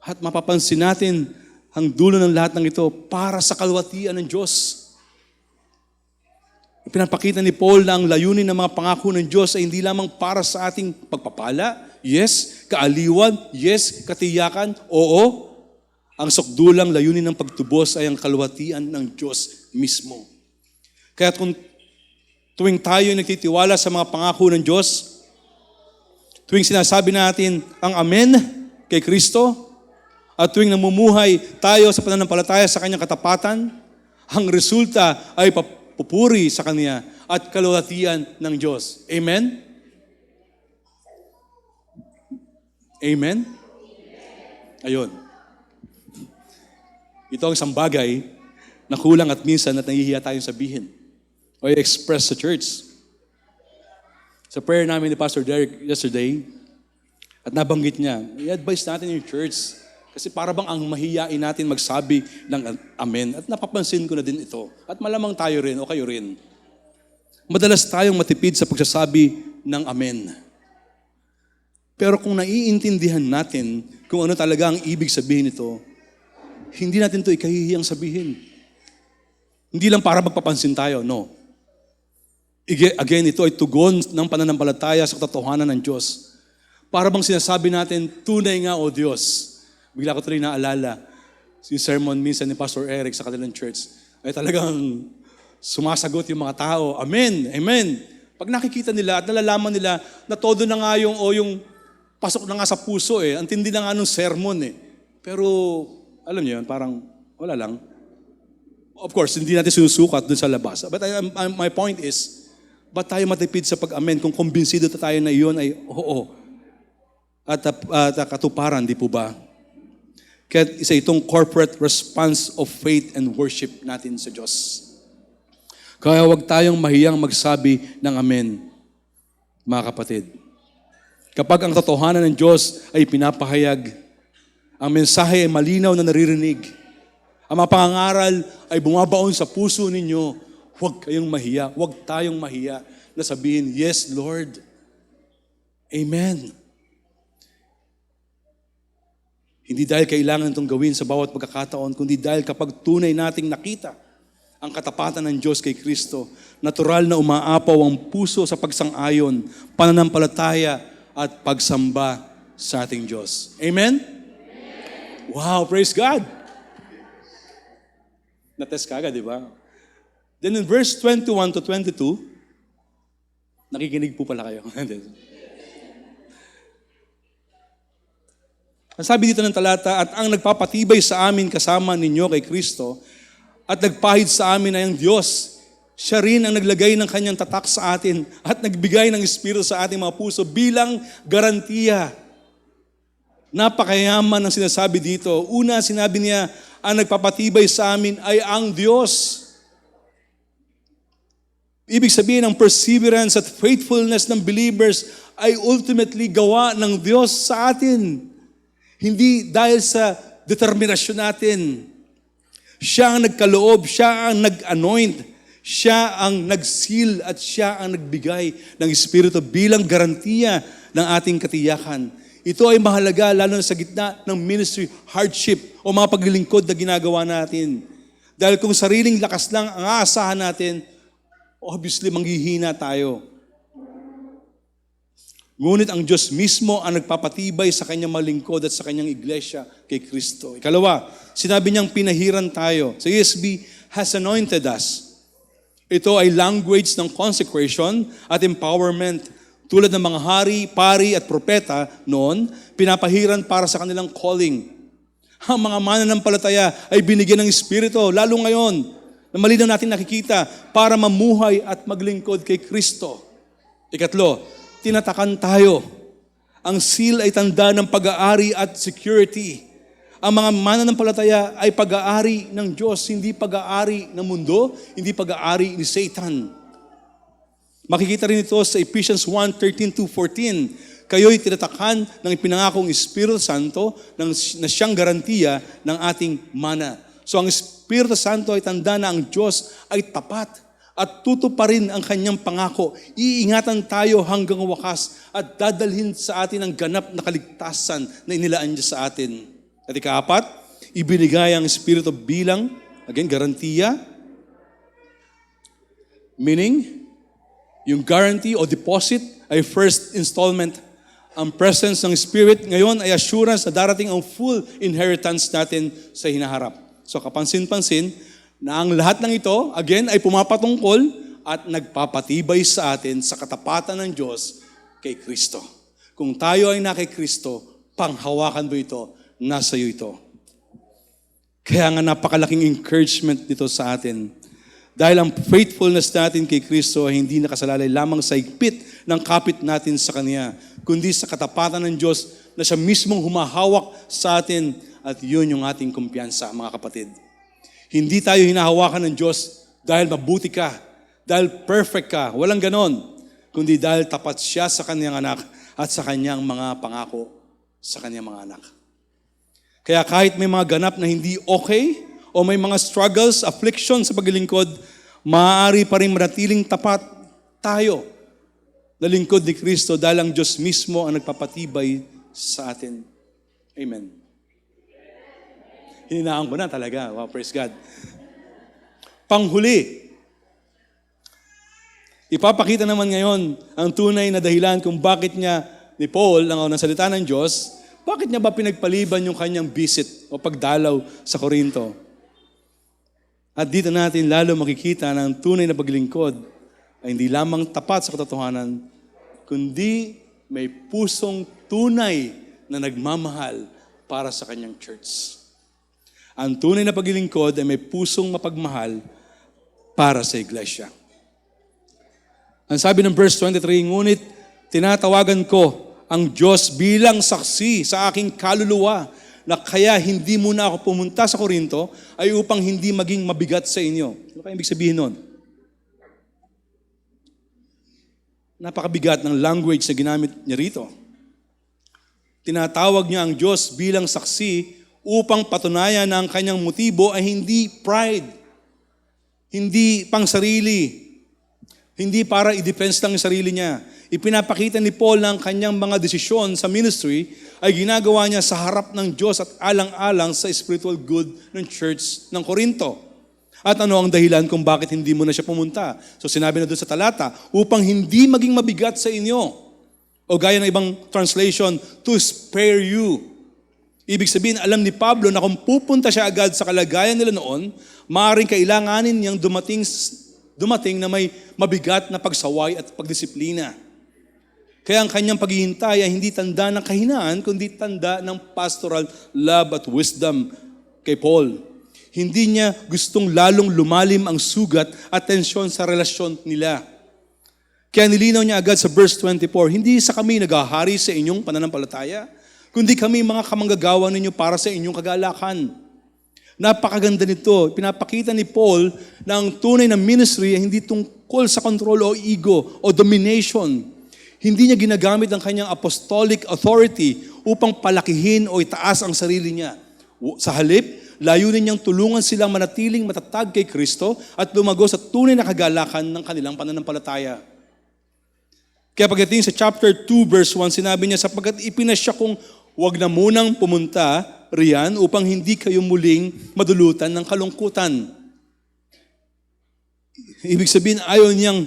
At mapapansin natin ang dulo ng lahat ng ito para sa kalwatian ng Diyos. Pinapakita ni Paul na ang layunin ng mga pangako ng Diyos ay hindi lamang para sa ating pagpapala, yes, kaaliwan, yes, katiyakan, oo. Ang sukdulang layunin ng pagtubos ay ang kalwatian ng Diyos mismo. Kaya kung tuwing tayo nagtitiwala sa mga pangako ng Diyos, tuwing sinasabi natin ang Amen kay Kristo, at tuwing namumuhay tayo sa pananampalataya sa Kanyang katapatan, ang resulta ay pupuri sa Kanya at kalwatian ng Diyos. Amen? Amen? Ayun. Ito ang isang bagay na kulang at minsan at nahihiya tayong sabihin o i-express sa church. Sa prayer namin ni Pastor Derek yesterday, at nabanggit niya, i-advise natin yung church kasi para bang ang mahiyain natin magsabi ng amen. At napapansin ko na din ito. At malamang tayo rin o kayo rin. Madalas tayong matipid sa pagsasabi ng amen. Pero kung naiintindihan natin kung ano talaga ang ibig sabihin nito, hindi natin ito ikahihiyang sabihin. Hindi lang para magpapansin tayo, no. Again, ito ay tugon ng pananampalataya sa katotohanan ng Diyos. Para bang sinasabi natin, tunay nga o Diyos. Bigla ko tuloy naalala, yung sermon minsan ni Pastor Eric sa kanilang church, ay talagang sumasagot yung mga tao, Amen, Amen. Pag nakikita nila at nalalaman nila na todo na nga yung pasok na nga sa puso ang tindi na nga nung sermon Pero, alam niyo yun, parang wala lang. Of course, hindi natin sinusukat dun sa labas. But my point is, ba't tayo matipid sa pag-amen kung kumbinsido tayo na iyon ay oo. At katuparan, di po ba? Kaya isa itong corporate response of faith and worship natin sa Diyos. Kaya huwag tayong mahiyang magsabi ng amen, mga kapatid. Kapag ang totohanan ng Diyos ay pinapahayag, ang mensahe ay malinaw na naririnig, ang mga pangangaral ay bumabaon sa puso ninyo, huwag kayong mahiya, huwag tayong mahiya na sabihin, yes, Lord. Amen. Hindi dahil kailangan itong gawin sa bawat pagkakataon, kundi dahil kapag tunay nating nakita ang katapatan ng Diyos kay Kristo, natural na umaapaw ang puso sa pagsang-ayon, pananampalataya at pagsamba sa ating Diyos. Amen? Wow, praise God! Na-test ka agad, di ba? Then in verse 21 to 22, nakikinig po pala kayo. Ang sabi dito ng talata, at ang nagpapatibay sa amin kasama ninyo kay Kristo, at nagpahid sa amin ay ang Diyos. Siya rin ang naglagay ng kanyang tatak sa atin at nagbigay ng Espiritu sa ating mga puso bilang garantiya. Napakayaman ang sinasabi dito. Una, sinabi niya, ang nagpapatibay sa amin ay ang Diyos. Ibig sabihin, ang perseverance at faithfulness ng believers ay ultimately gawa ng Diyos sa atin. Hindi dahil sa determinasyon natin. Siya ang nagkaloob, siya ang nag-anoint, siya ang nag-seal at siya ang nagbigay ng Espiritu bilang garantiya ng ating katiyakan. Ito ay mahalaga lalo na sa gitna ng ministry hardship o mga paglilingkod na ginagawa natin. Dahil kung sariling lakas lang ang aasahan natin, obviously manghihina tayo. Ngunit ang Diyos mismo ang nagpapatibay sa kanyang malingkod at sa kanyang iglesia kay Kristo. Ikalawa, sinabi niyang pinahiran tayo. Sa ESV, has anointed us. Ito ay language ng consecration at empowerment. Tulad ng mga hari, pari at propeta noon, pinapahiran para sa kanilang calling. Ang mga mananampalataya ay binigyan ng Espiritu, lalo ngayon, na malinaw natin nakikita para mamuhay at maglingkod kay Kristo. Ikatlo, tinatakan tayo. Ang seal ay tanda ng pag-aari at security. Ang mga mananampalataya ay pag-aari ng Diyos, hindi pag-aari ng mundo, hindi pag-aari ni Satan. Makikita rin ito sa Ephesians 1:13-14. Kayo'y tinatakan ng ipinangakong Espiritu Santo na siyang garantiya ng ating mana. So ang Espiritu Santo ay tanda na ang Diyos ay tapat at tutuparin ang kanyang pangako. Iingatan tayo hanggang wakas at dadalhin sa atin ang ganap na kaligtasan na inilaan niya sa atin. At ikaapat, ibinigay ang Espiritu bilang, again, garantiya. Meaning, yung guarantee o deposit ay first installment. Ang presence ng Spirit ngayon ay assurance na darating ang full inheritance natin sa hinaharap. So kapansin-pansin na ang lahat ng ito, again, ay pumapatungkol at nagpapatibay sa atin sa katapatan ng Diyos kay Kristo. Kung tayo ay na kay Kristo, panghawakan mo ito, nasa iyo ito. Kaya nga napakalaking encouragement dito sa atin. Dahil ang faithfulness natin kay Kristo ay hindi nakasalalay lamang sa higpit ng kapit natin sa Kanya, kundi sa katapatan ng Diyos na siya mismong humahawak sa atin at yun yung ating kumpiyansa, mga kapatid. Hindi tayo hinahawakan ng Diyos dahil mabuti ka, dahil perfect ka, walang ganon, kundi dahil tapat siya sa kanyang anak at sa kanyang mga pangako sa kanyang mga anak. Kaya kahit may mga ganap na hindi okay o may mga struggles, affliction sa paglilingkod, maaari pa rin manatiling tapat tayo na lingkod ni Kristo dahil ang Diyos mismo ang nagpapatibay sa atin. Amen. Hininaan ko na talaga. Wow, praise God. Panghuli. Ipapakita naman ngayon ang tunay na dahilan kung bakit niya ni Paul, ang salita ng Diyos, bakit niya ba pinagpaliban yung kanyang visit o pagdalaw sa Korinto? At dito natin lalo makikita na ang tunay na paglingkod ay hindi lamang tapat sa katotohanan, kundi may pusong tunay na nagmamahal para sa kanyang church. Ang tunay na paglilingkod ay may pusong mapagmahal para sa iglesia. Ang sabi ng verse 23, ngunit tinatawagan ko ang Diyos bilang saksi sa aking kaluluwa na kaya hindi muna ako pumunta sa Korinto ay upang hindi maging mabigat sa inyo. Ano kaya ibig sabihin nun? Napakabigat ng language na ginamit niya rito. Tinatawag niya ang Diyos bilang saksi upang patunayan na ang kanyang motibo ay hindi pride, hindi pang sarili, hindi para i-defense lang yung sarili niya. Ipinapakita ni Paul na ang kanyang mga desisyon sa ministry ay ginagawa niya sa harap ng Diyos at alang-alang sa spiritual good ng church ng Korinto. At ano ang dahilan kung bakit hindi mo na siya pumunta? So sinabi na doon sa talata, upang hindi maging mabigat sa inyo. O gaya ng ibang translation, to spare you. Ibig sabihin, alam ni Pablo na kung pupunta siya agad sa kalagayan nila noon, maaaring kailanganin niyang dumating na may mabigat na pagsaway at pagdisiplina. Kaya ang kanyang paghihintay ay hindi tanda ng kahinaan, kundi tanda ng pastoral love at wisdom kay Paul. Hindi niya gustong lalong lumalim ang sugat at tensyon sa relasyon nila. Kaya nilinaw niya agad sa verse 24, hindi sa kami naghahari sa inyong pananampalataya, kundi kami mga kamanggagawa ninyo para sa inyong kagalakan. Napakaganda nito. Pinapakita ni Paul na ang tunay na ministry ay hindi tungkol sa control o ego o domination. Hindi niya ginagamit ang kanyang apostolic authority upang palakihin o itaas ang sarili niya. Sa halip, layunin niyang tulungan silang manatiling matatag kay Kristo at lumago sa tunay na kagalakan ng kanilang pananampalataya. Kaya pagdating sa chapter 2 verse 1, sinabi niya, sapagkat ipinasya kong huwag na munang pumunta riyan upang hindi kayo muling madulutan ng kalungkutan. Ibig sabihin, ayaw niyang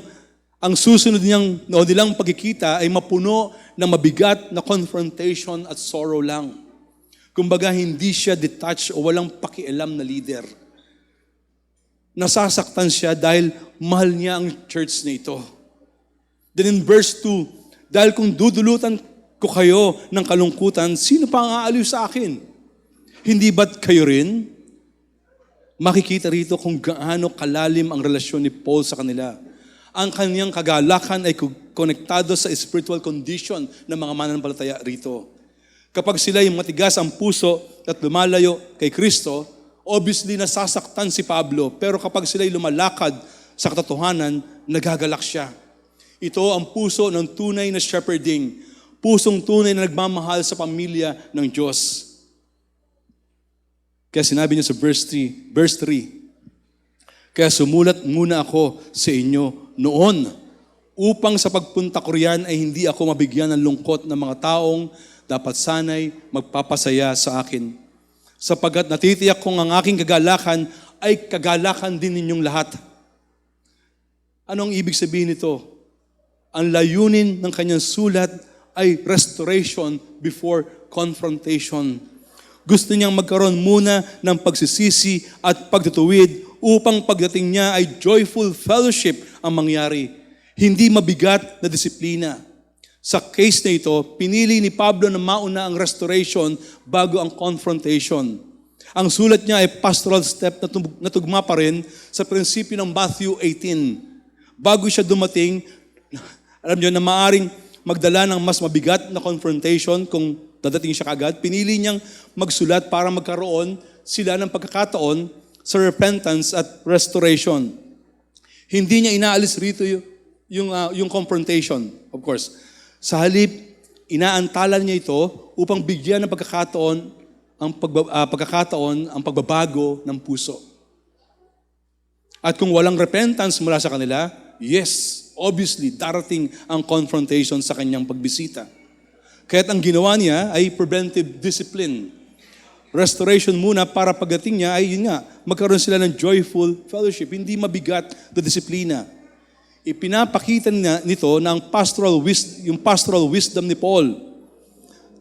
ang susunod nilang pagkikita ay mapuno ng mabigat na confrontation at sorrow lang. Kumbaga, hindi siya detached o walang pakialam na leader. Nasasaktan siya dahil mahal niya ang church na ito. Then in verse 2, dahil kung dudulutan ko kayo ng kalungkutan, sino pa ang aaliw sa akin? Hindi ba't kayo rin? Makikita rito kung gaano kalalim ang relasyon ni Paul sa kanila. Ang kanyang kagalakan ay konektado sa spiritual condition ng mga mananampalataya rito. Kapag sila ay matigas ang puso at lumalayo kay Kristo, obviously nasasaktan si Pablo. Pero kapag sila ay lumalakad sa katotohanan, nagagalak siya. Ito ang puso ng tunay na shepherding. Pusong tunay na nagmamahal sa pamilya ng Diyos. Kaya sinabi niya sa verse 3, Kaya sumulat muna ako sa inyo noon upang sa pagpunta ko riyan ay hindi ako mabigyan ng lungkot ng mga taong dapat sana'y magpapasaya sa akin. Sapagkat natitiyak kong ang aking kagalakan ay kagalakan din ninyong lahat. Anong ibig sabihin nito? Ang layunin ng kanyang sulat ay restoration before confrontation. Gusto niyang magkaroon muna ng pagsisisi at pagtutuwid upang pagdating niya ay joyful fellowship ang mangyari. Hindi mabigat na disiplina. Sa case na ito, pinili ni Pablo na mauna ang restoration bago ang confrontation. Ang sulat niya ay pastoral step na tugma pa rin sa prinsipyo ng Matthew 18. Bago siya dumating, alam niyo na maaring magdala ng mas mabigat na confrontation kung dadating siya kagad, pinili niyang magsulat para magkaroon sila ng pagkakataon sa repentance at restoration. Hindi niya inaalis rito yung confrontation, of course. Sa halip, inaantalan niya ito upang bigyan ng pagkakataon ang pagbabago ng puso. At kung walang repentance mula sa kanila, yes, obviously, darating ang confrontation sa kanyang pagbisita. Kaya't ang ginawa niya ay preventive discipline. Restoration muna para pagdating niya ay yun nga, magkaroon sila ng joyful fellowship, hindi mabigat na disiplina. Ipinapakita nito na yung pastoral wisdom ni Paul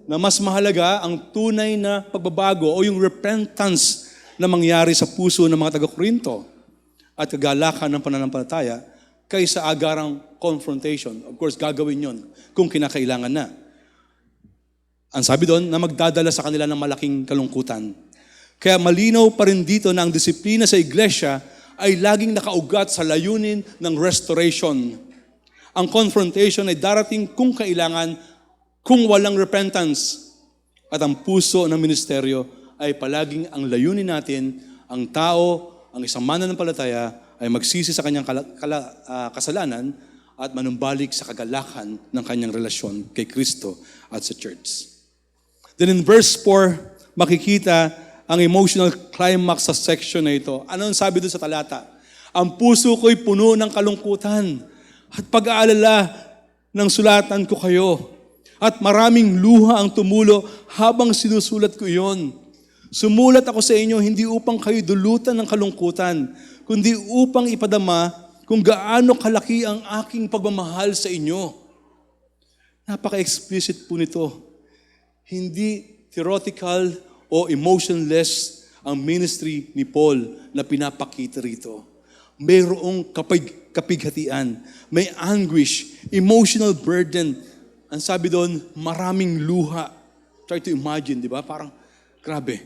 na mas mahalaga ang tunay na pagbabago o yung repentance na mangyari sa puso ng mga taga-Korinto at kagalakan ng pananampalataya kaysa agarang confrontation. Of course, gagawin yon kung kinakailangan na. Ang sabi doon, na magdadala sa kanila ng malaking kalungkutan. Kaya malinaw pa rin dito na ang disiplina sa iglesia ay laging nakaugat sa layunin ng restoration. Ang confrontation ay darating kung kailangan, kung walang repentance. At ang puso ng ministeryo ay palaging ang layunin natin, ang tao, ang isang mananampalataya ay magsisi sa kanyang kasalanan at manumbalik sa kagalakan ng kanyang relasyon kay Kristo at sa church. Then in verse 4, makikita ang emotional climax sa section na ito. Ano ang sabi doon sa talata? Ang puso ko'y puno ng kalungkutan at pag-aalala ng sulatan ko kayo. At maraming luha ang tumulo habang sinusulat ko iyon. Sumulat ako sa inyo hindi upang kayo dulutan ng kalungkutan, kundi upang ipadama kung gaano kalaki ang aking pagmamahal sa inyo. Napaka-explicit po nito. Hindi theoretical o emotionless ang ministry ni Paul na pinapakita rito. Mayroong kapighatian, may anguish, emotional burden. Ang sabi doon, maraming luha. Try to imagine, di ba? Parang, grabe.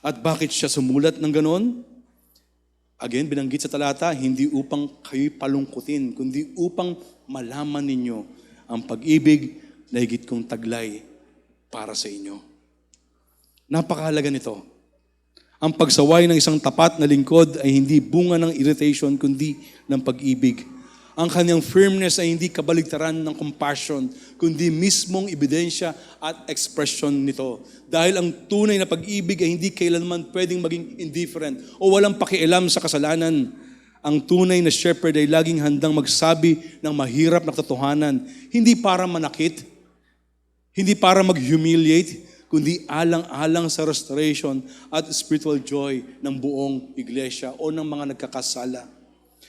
At bakit siya sumulat ng ganon? Again, binanggit sa talata, hindi upang kayo'y palungkutin, kundi upang malaman ninyo ang pag-ibig na higit kong taglay para sa inyo. Napakahalaga nito. Ang pagsaway ng isang tapat na lingkod ay hindi bunga ng irritation, kundi ng pag-ibig. Ang kanyang firmness ay hindi kabaligtaran ng compassion, kundi mismong ebidensya at expression nito. Dahil ang tunay na pag-ibig ay hindi kailanman pwedeng maging indifferent o walang pakialam sa kasalanan. Ang tunay na shepherd ay laging handang magsabi ng mahirap na katotohanan, hindi para manakit, hindi para mag-humiliate, kundi alang-alang sa restoration at spiritual joy ng buong iglesia o ng mga nagkakasala.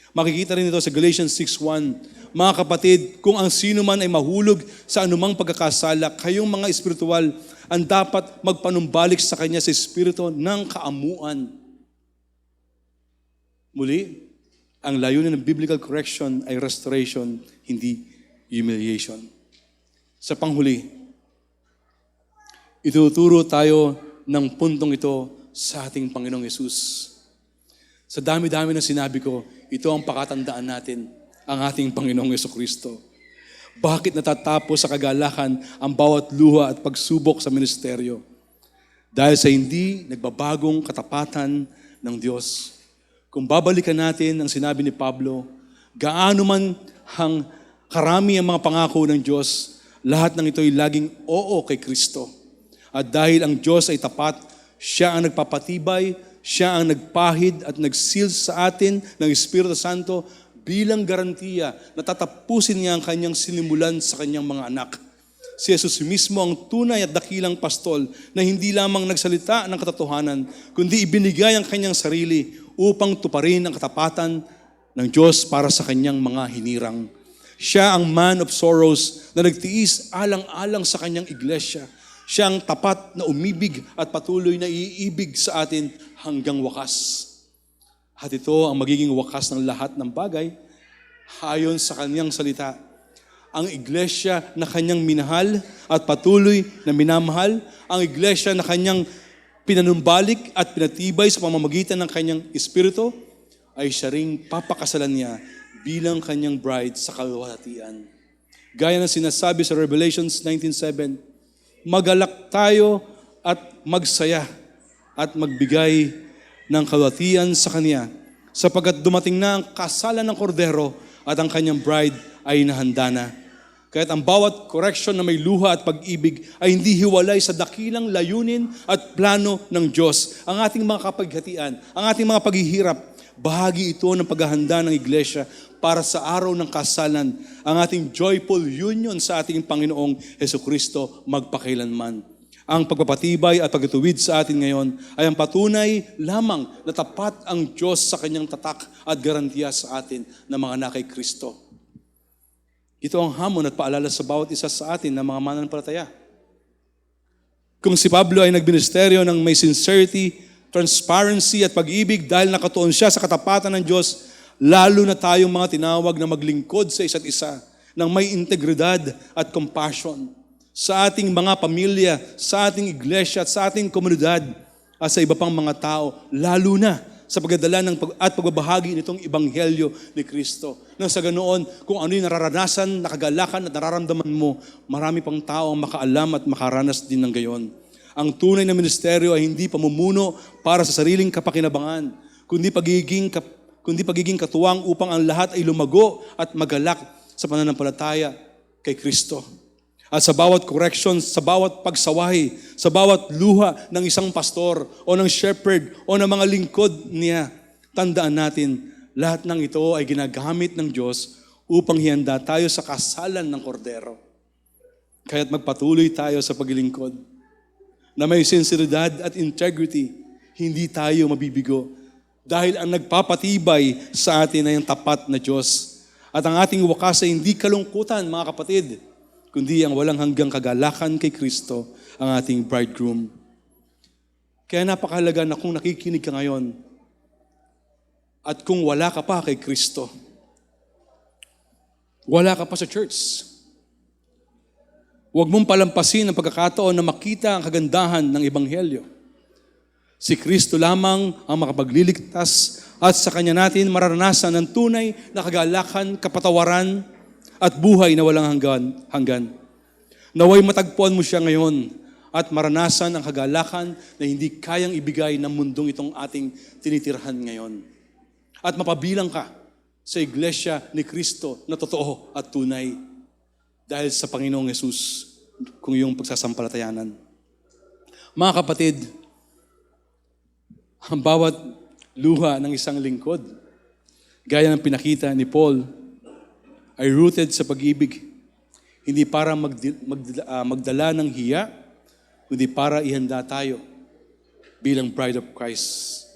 Makikita rin ito sa Galatians 6:1. Mga kapatid, kung ang sino man ay mahulog sa anumang pagkakasala, kayong mga espiritual ang dapat magpanumbalik sa kanya sa espiritu ng kaamuan. Muli, ang layunin ng biblical correction ay restoration, hindi humiliation. Sa panghuli, ituturo tayo ng puntong ito sa ating Panginoong Yesus. Sa dami-dami ng sinabi ko, ito ang pakatandaan natin, ang ating Panginoong Jesucristo. Bakit natatapos sa kagalakan ang bawat luha at pagsubok sa ministeryo? Dahil sa hindi nagbabagong katapatan ng Diyos. Kung babalikan natin ang sinabi ni Pablo, gaano man karami ang mga pangako ng Diyos, lahat ng ito ay laging oo kay Kristo. At dahil ang Diyos ay tapat, siya ang nagpapatibay, Siya ang nagpahid at nag-seal sa atin ng Espiritu Santo bilang garantiya na tatapusin niya ang kanyang sinimulan sa kanyang mga anak. Si Jesus mismo ang tunay at dakilang pastol na hindi lamang nagsalita ng katotohanan, kundi ibinigay ang kanyang sarili upang tuparin ang katapatan ng Diyos para sa kanyang mga hinirang. Siya ang man of sorrows na nagtiis alang-alang sa kanyang iglesia. Siya ang tapat na umibig at patuloy na iibig sa atin hanggang wakas. At ito ang magiging wakas ng lahat ng bagay ayon sa kanyang salita. Ang iglesia na kanyang minahal at patuloy na minamahal, ang iglesia na kanyang pinanumbalik at pinatibay sa pamamagitan ng kanyang espiritu, ay siya ring papakasalan niya bilang kanyang bride sa kalwalhatian. Gaya ng sinasabi sa Revelations 19:7, magalak tayo at magsaya at magbigay ng kalwalhatian sa Kanya sapagkat dumating na ang kasalan ng kordero at ang kanyang bride ay nahanda na. Kaya't ang bawat correction na may luha at pag-ibig ay hindi hiwalay sa dakilang layunin at plano ng Diyos. Ang ating mga kapaghatian, ang ating mga paghihirap, bahagi ito ng paghahanda ng iglesia para sa araw ng kasalan, ang ating joyful union sa ating Panginoong Hesukristo magpakailanman. Ang pagpapatibay at pagtutuwid sa atin ngayon ay ang patunay lamang na tapat ang Diyos sa kanyang tatak at garantiya sa atin na mga anak kay Kristo. Ito ang hamon at paalala sa bawat isa sa atin na mga mananampalataya. Kung si Pablo ay nagministeryo ng may sincerity, transparency at pag-ibig dahil nakatuon siya sa katapatan ng Diyos, lalo na tayong mga tinawag na maglingkod sa isa't isa ng may integridad at compassion sa ating mga pamilya, sa ating iglesia at sa ating komunidad at sa iba pang mga tao, lalo na sa pagdadala at pagbabahagi nitong Ebanghelyo ni Kristo. Nang sa ganoon, kung ano yung nararanasan, nakagalakan at nararamdaman mo, marami pang tao ang makaalam at makaranas din ng gayon. Ang tunay na ministeryo ay hindi pamumuno para sa sariling kapakinabangan, kundi pagiging katuwang upang ang lahat ay lumago at magalak sa pananampalataya kay Kristo. At sa bawat correction, sa bawat pagsawahi, sa bawat luha ng isang pastor o ng shepherd o ng mga lingkod niya, tandaan natin, lahat ng ito ay ginagamit ng Diyos upang hihanda tayo sa kasalan ng kordero. Kaya't magpatuloy tayo sa paglilingkod na may sinseridad at integrity, hindi tayo mabibigo. Dahil ang nagpapatibay sa atin ay ang tapat na Diyos. At ang ating wakas ay hindi kalungkutan, mga kapatid, kundi ang walang hanggang kagalakan kay Kristo, ang ating bridegroom. Kaya napakahalaga na kung nakikinig ka ngayon, at kung wala ka pa kay Kristo, wala ka pa sa church, huwag mong palampasin ang pagkakataon na makita ang kagandahan ng Ebanghelyo. Si Kristo lamang ang makapagliligtas at sa Kanya natin mararanasan ang tunay na kagalakan, kapatawaran, at buhay na walang hanggan. Naway matagpuan mo siya ngayon at maranasan ang kagalakan na hindi kayang ibigay ng mundong itong ating tinitirhan ngayon. At mapabilang ka sa iglesia ni Kristo na totoo at tunay dahil sa Panginoong Yesus kung iyong pagsasampalatayanan. Mga kapatid, ang bawat luha ng isang lingkod, gaya ng pinakita ni Paul, ay rooted sa pag-ibig. Hindi para magdala ng hiya, kundi para ihanda tayo bilang bride of Christ.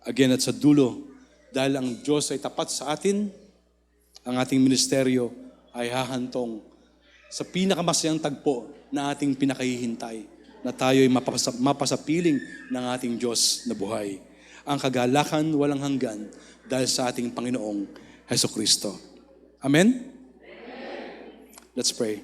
Again, at sa dulo, dahil ang Diyos ay tapat sa atin, ang ating ministeryo ay hahantong sa pinakamasayang tagpo na ating pinakahihintay, na tayo ay mapasapiling ng ating Diyos na buhay. Ang kagalakan walang hanggan dahil sa ating Panginoong Hesukristo. Amen? Let's pray.